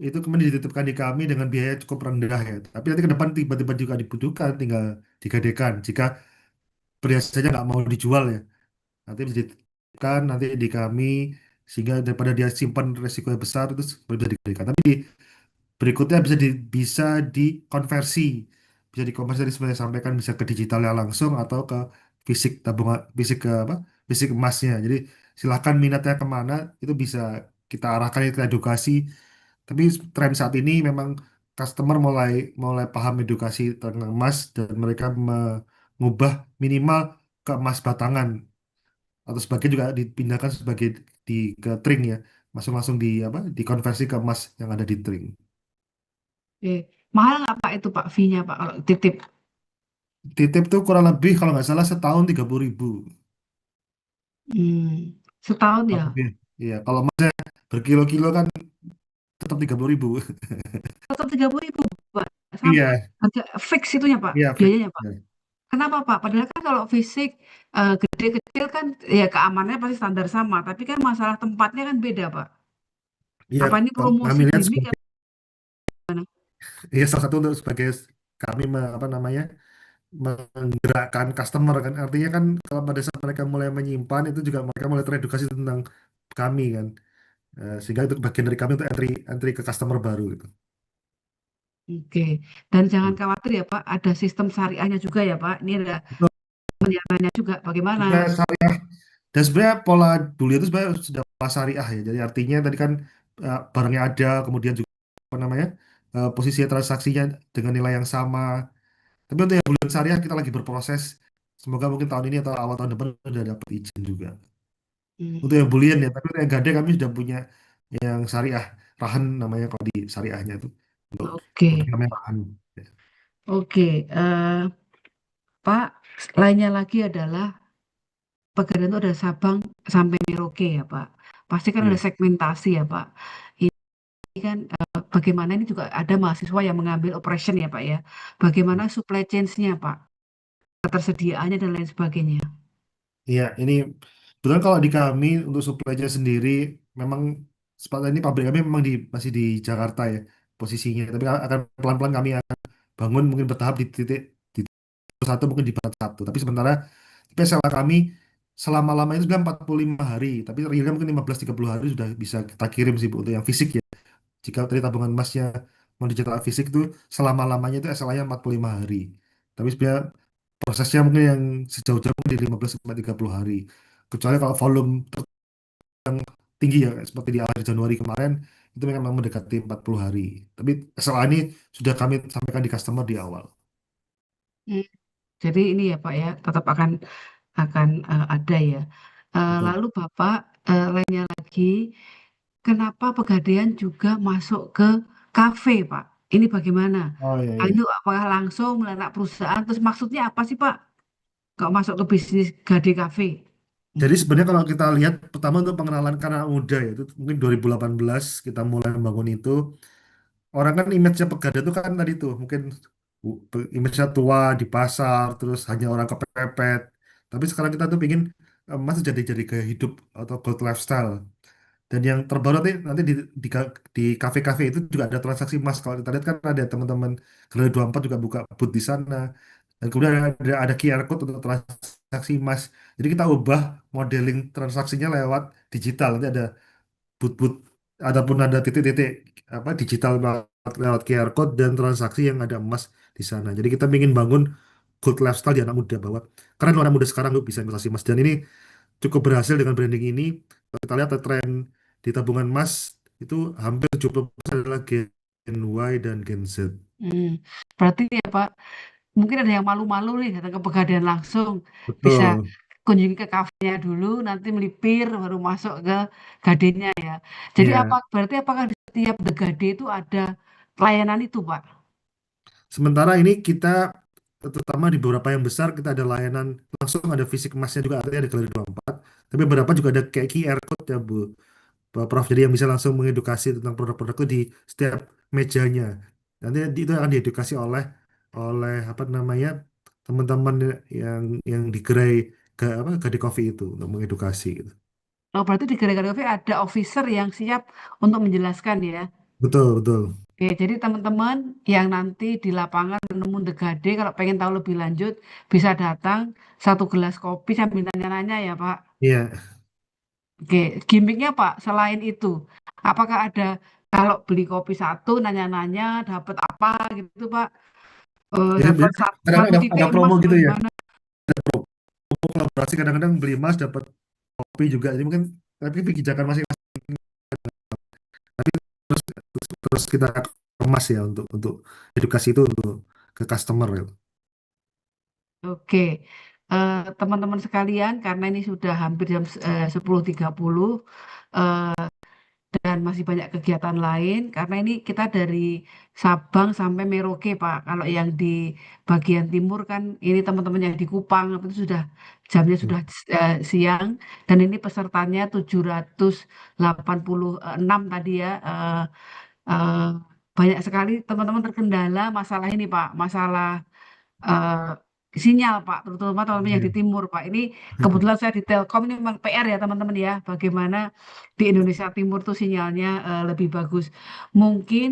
itu kemudian dititipkan di kami dengan biaya cukup rendah ya. Tapi nanti ke depan tiba-tiba juga dibutuhkan tinggal digadekan. Jika perhiasannya nggak mau dijual ya. Nanti bisa dititipkan nanti di kami sehingga daripada dia simpan risiko yang besar itu bisa digadekan. Tapi berikutnya bisa dikonversi. Bisa dikonversi tadi seperti saya sampaikan bisa ke digitalnya langsung atau ke fisik tabungan fisik ke apa? Fisik emasnya. Jadi silahkan minatnya kemana itu bisa kita arahkan kita edukasi. Tapi tren saat ini memang customer mulai mulai paham edukasi tentang emas dan mereka mengubah minimal ke emas batangan atau sebagian juga dipindahkan sebagai ke tring ya. Langsung langsung di apa? Dikonversi ke emas yang ada di tring. eh, mahal nggak Pak itu Pak fee-nya Pak kalau titip? Titip tuh kurang lebih kalau nggak salah setahun 30.000. Setahun Kurang ya, lebih. Iya, kalau emasnya berkilo-kilo kan tetap 30.000. tetap 30.000 Pak. Iya, Harga fix itunya Pak, iya, fix. biayanya Pak. Ya. Kenapa Pak? Padahal kan kalau fisik gede kecil kan ya keamanannya pasti standar sama, tapi kan masalah tempatnya kan beda Pak. Iya, Apa ini kalau promosi kami lihat gimmick sebagai atau gimana? iya salah satu untuk sebagai kami apa namanya menggerakkan customer kan artinya kan kalau pada saat mereka mulai menyimpan itu juga mereka mulai teredukasi tentang kami kan. Sehingga itu bagian dari kami untuk entry entry ke customer baru gitu. Oke, dan jangan khawatir ya Pak, ada sistem syariahnya juga ya Pak. Ini ada Betul. penyarannya juga bagaimana? Juga syariah dan sebenarnya pola dulu itu sebenarnya sudah pola syariah ya. Jadi artinya tadi kan barangnya ada kemudian juga apa namanya posisi transaksinya dengan nilai yang sama. Tapi untuk yang bulan syariah kita lagi berproses. Semoga mungkin tahun ini atau awal tahun depan udah dapat izin juga. Untuk Hmm, yang bulian ya, tapi untuk yang gade kami sudah punya yang syariah, Rahan namanya kalau di syariahnya itu. Untuk oke, produk namanya Rahan. oke. Pak, lainnya lagi adalah Pegadaian itu ada Sabang sampai Merauke ya Pak. Pasti kan ada Iya. segmentasi ya Pak. Ini kan bagaimana ini juga ada mahasiswa yang mengambil operation ya Pak ya. Bagaimana supply chain-nya Pak, ketersediaannya dan lain sebagainya. Iya, ini betul kalau di kami untuk supply-nya sendiri memang sepatu ini pabrik kami memang masih di Jakarta ya posisinya. Tapi akan pelan-pelan kami akan bangun mungkin bertahap di titik satu mungkin di barat satu. Tapi sementara PSLA kami selama-lama itu sudah 45 hari. Tapi realnya mungkin 15-30 hari sudah bisa kita kirim sih Bu, untuk yang fisik ya. Jika dari tabungan emasnya mau dicetak fisik itu selama-lamanya itu SLA-nya 45 hari. Tapi sebenarnya prosesnya mungkin yang sejauh-jauh mungkin di 15 sampai 30 hari. Kecuali kalau volume tinggi ya seperti di akhir Januari kemarin itu memang mendekati 40 hari. Tapi SLA ini sudah kami sampaikan di customer di awal. Hmm, Jadi ini ya Pak ya, tetap akan ada ya. Betul. Lalu Bapak lainnya lagi, kenapa Pegadaian juga masuk ke kafe Pak? Ini bagaimana? Oh iya Itu iya. apakah langsung melenak perusahaan? Terus maksudnya apa sih Pak? Kok masuk ke bisnis Gade Cafe? Jadi sebenarnya kalau kita lihat pertama untuk pengenalan karena muda ya itu mungkin 2018 kita mulai membangun itu. Orang kan image-nya Pegadaian itu kan tadi tuh mungkin image-nya tua di pasar terus hanya orang kepepet. Tapi sekarang kita tuh pingin emas jadi gaya hidup atau gold lifestyle. Dan yang terbaru nanti di kafe-kafe itu juga ada transaksi emas. Kalau kita lihat kan ada teman-teman Generasi 24 juga buka booth di sana. Dan kemudian ada QR code untuk transaksi emas. Jadi kita ubah modeling transaksinya lewat digital. Nanti ada but ataupun ada titik-titik apa digital lewat QR code dan transaksi yang ada emas di sana. Jadi kita ingin bangun gold lifestyle di anak muda bahwa keren loh anak muda sekarang tuh bisa investasi emas dan ini cukup berhasil dengan branding ini. Kalau kita lihat tren di tabungan emas itu hampir 70% adalah Gen Y dan Gen Z. Hmm, Berarti ya Pak, mungkin ada yang malu-malu nih datang ke Pegadaian langsung. Bisa Betul. kunjungi ke kafenya dulu, nanti melipir, baru masuk ke gadenya ya. Jadi Ya, berarti apakah di setiap The Gade itu ada pelayanan itu Pak? sementara ini kita terutama di beberapa yang besar kita ada layanan langsung ada fisik emasnya juga artinya ada galeri 24 tapi beberapa juga ada kayak QR code ya Bu Pak Prof. Jadi yang bisa langsung mengedukasi tentang produk-produk itu di setiap mejanya. Nanti itu akan diedukasi oleh oleh apa namanya teman-teman yang di gerai ke apa Gade Coffee itu untuk mengedukasi gitu. Oh, berarti di Gade Cafe ada officer yang siap untuk menjelaskan ya. Betul, betul. Oke, jadi teman-teman yang nanti di lapangan menemu The Gade, kalau pengen tahu lebih lanjut, bisa datang satu gelas kopi sambil nanya-nanya ya Pak. Iya. Oke, gimmicknya Pak, selain itu, apakah ada kalau beli kopi satu nanya-nanya dapat apa gitu Pak? Jadi Dapat kadang-kadang satu ada titik promo emas atau gitu ya. gimana? Kolaborasi kadang-kadang beli emas dapat kopi juga. Jadi mungkin tapi kebijakan masing-masing terus kita kemas ya untuk edukasi itu untuk ke customer gitu. Oke, teman-teman sekalian, karena ini sudah hampir jam 10.30 dan masih banyak kegiatan lain, karena ini kita dari Sabang sampai Merauke, Pak. Kalau yang di bagian timur kan, ini teman-teman yang di Kupang, itu sudah jamnya Hmm. sudah siang, dan ini pesertanya 786 tadi ya. Eh, Banyak sekali teman-teman terkendala masalah ini, Pak. Masalah eh, sinyal Pak, terutama teman-teman yang Iya. di timur Pak. Ini kebetulan saya di Telkom ini memang PR ya teman-teman ya, bagaimana di Indonesia Timur tuh sinyalnya lebih bagus. Mungkin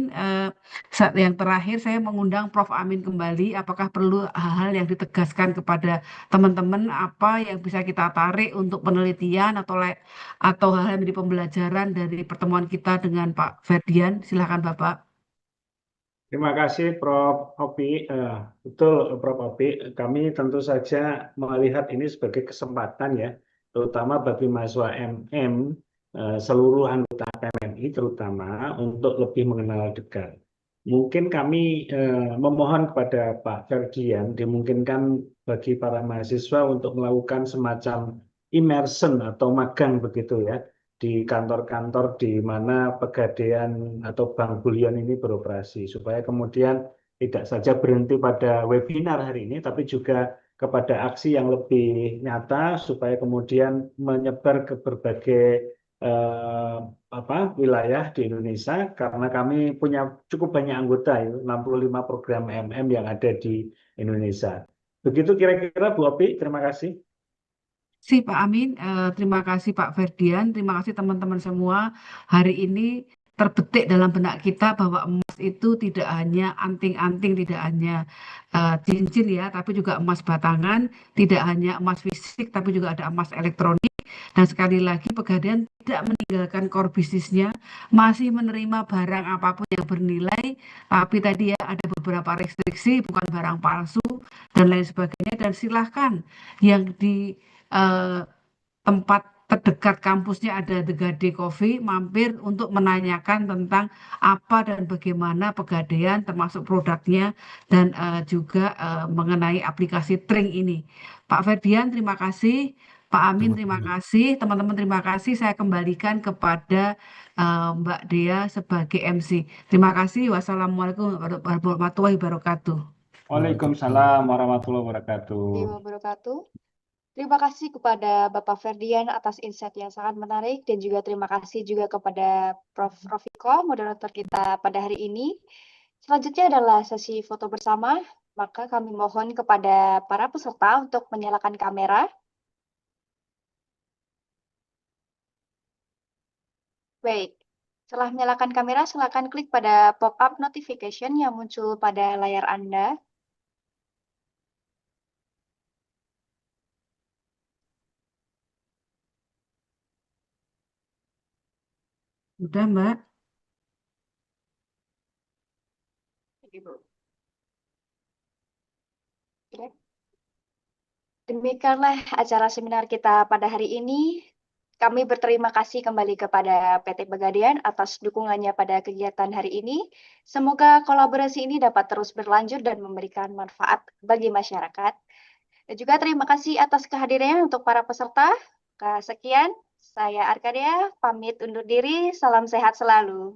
saat yang terakhir saya mengundang Prof. Amin kembali, apakah perlu hal-hal yang ditegaskan kepada teman-teman, apa yang bisa kita tarik untuk penelitian atau hal-hal yang menjadi pembelajaran dari pertemuan kita dengan Pak Ferdian. Silakan Bapak. Terima kasih Prof. Opi. Betul Prof. Opi, kami tentu saja melihat ini sebagai kesempatan ya, terutama bagi mahasiswa MM, seluruh anggota PMNI terutama untuk lebih mengenal dekat. Mungkin kami memohon kepada Pak Ferdian, dimungkinkan bagi para mahasiswa untuk melakukan semacam immersion atau magang begitu ya, di kantor-kantor di mana Pegadaian atau Bank Bulion ini beroperasi, supaya kemudian tidak saja berhenti pada webinar hari ini, tapi juga kepada aksi yang lebih nyata, supaya kemudian menyebar ke berbagai wilayah di Indonesia, karena kami punya cukup banyak anggota, itu 65 program MM yang ada di Indonesia. Begitu kira-kira Bu Opi, terima kasih. Pak Amin, terima kasih Pak Ferdian, terima kasih teman-teman semua. Hari ini terbetik dalam benak kita bahwa emas itu tidak hanya anting-anting, tidak hanya cincin ya, tapi juga emas batangan, tidak hanya emas fisik, tapi juga ada emas elektronik. Dan sekali lagi Pegadaian tidak meninggalkan core bisnisnya, masih menerima barang apapun yang bernilai, tapi tadi ya ada beberapa restriksi, bukan barang palsu dan lain sebagainya. Dan silahkan yang di tempat terdekat kampusnya ada The Gade Coffee, mampir untuk menanyakan tentang apa dan bagaimana Pegadaian termasuk produknya dan juga mengenai aplikasi Tring ini. Pak Ferdian, terima kasih. Pak Amin, terima kasih. Teman-teman, terima kasih. Saya kembalikan kepada Mbak Dea sebagai MC. Terima kasih. Wassalamualaikum warahmatullahi wabarakatuh. Waalaikumsalam warahmatullahi wabarakatuh. Wabarakatuh. Terima kasih kepada Bapak Ferdian atas insight yang sangat menarik dan juga terima kasih juga kepada Prof. Rofiko, moderator kita pada hari ini. Selanjutnya adalah sesi foto bersama, maka kami mohon kepada para peserta untuk menyalakan kamera. Baik, setelah menyalakan kamera, silakan klik pada pop-up notification yang muncul pada layar Anda. Udah, Mbak. Oke. Demikianlah acara seminar kita pada hari ini. Kami berterima kasih kembali kepada PT Pegadaian atas dukungannya pada kegiatan hari ini. Semoga kolaborasi ini dapat terus berlanjut dan memberikan manfaat bagi masyarakat. Dan juga terima kasih atas kehadirannya untuk para peserta. Sekian, saya Arkadea, pamit undur diri. Salam sehat selalu.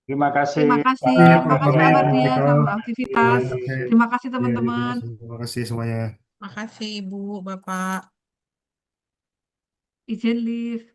Terima kasih. Terima kasih. Terima Terima kasih Pak kasih, Ferdian. Rofiko. Selamat aktivitas. Terima kasih teman-teman. Terima kasih semuanya. Makasih Ibu, Bapak. Izin live.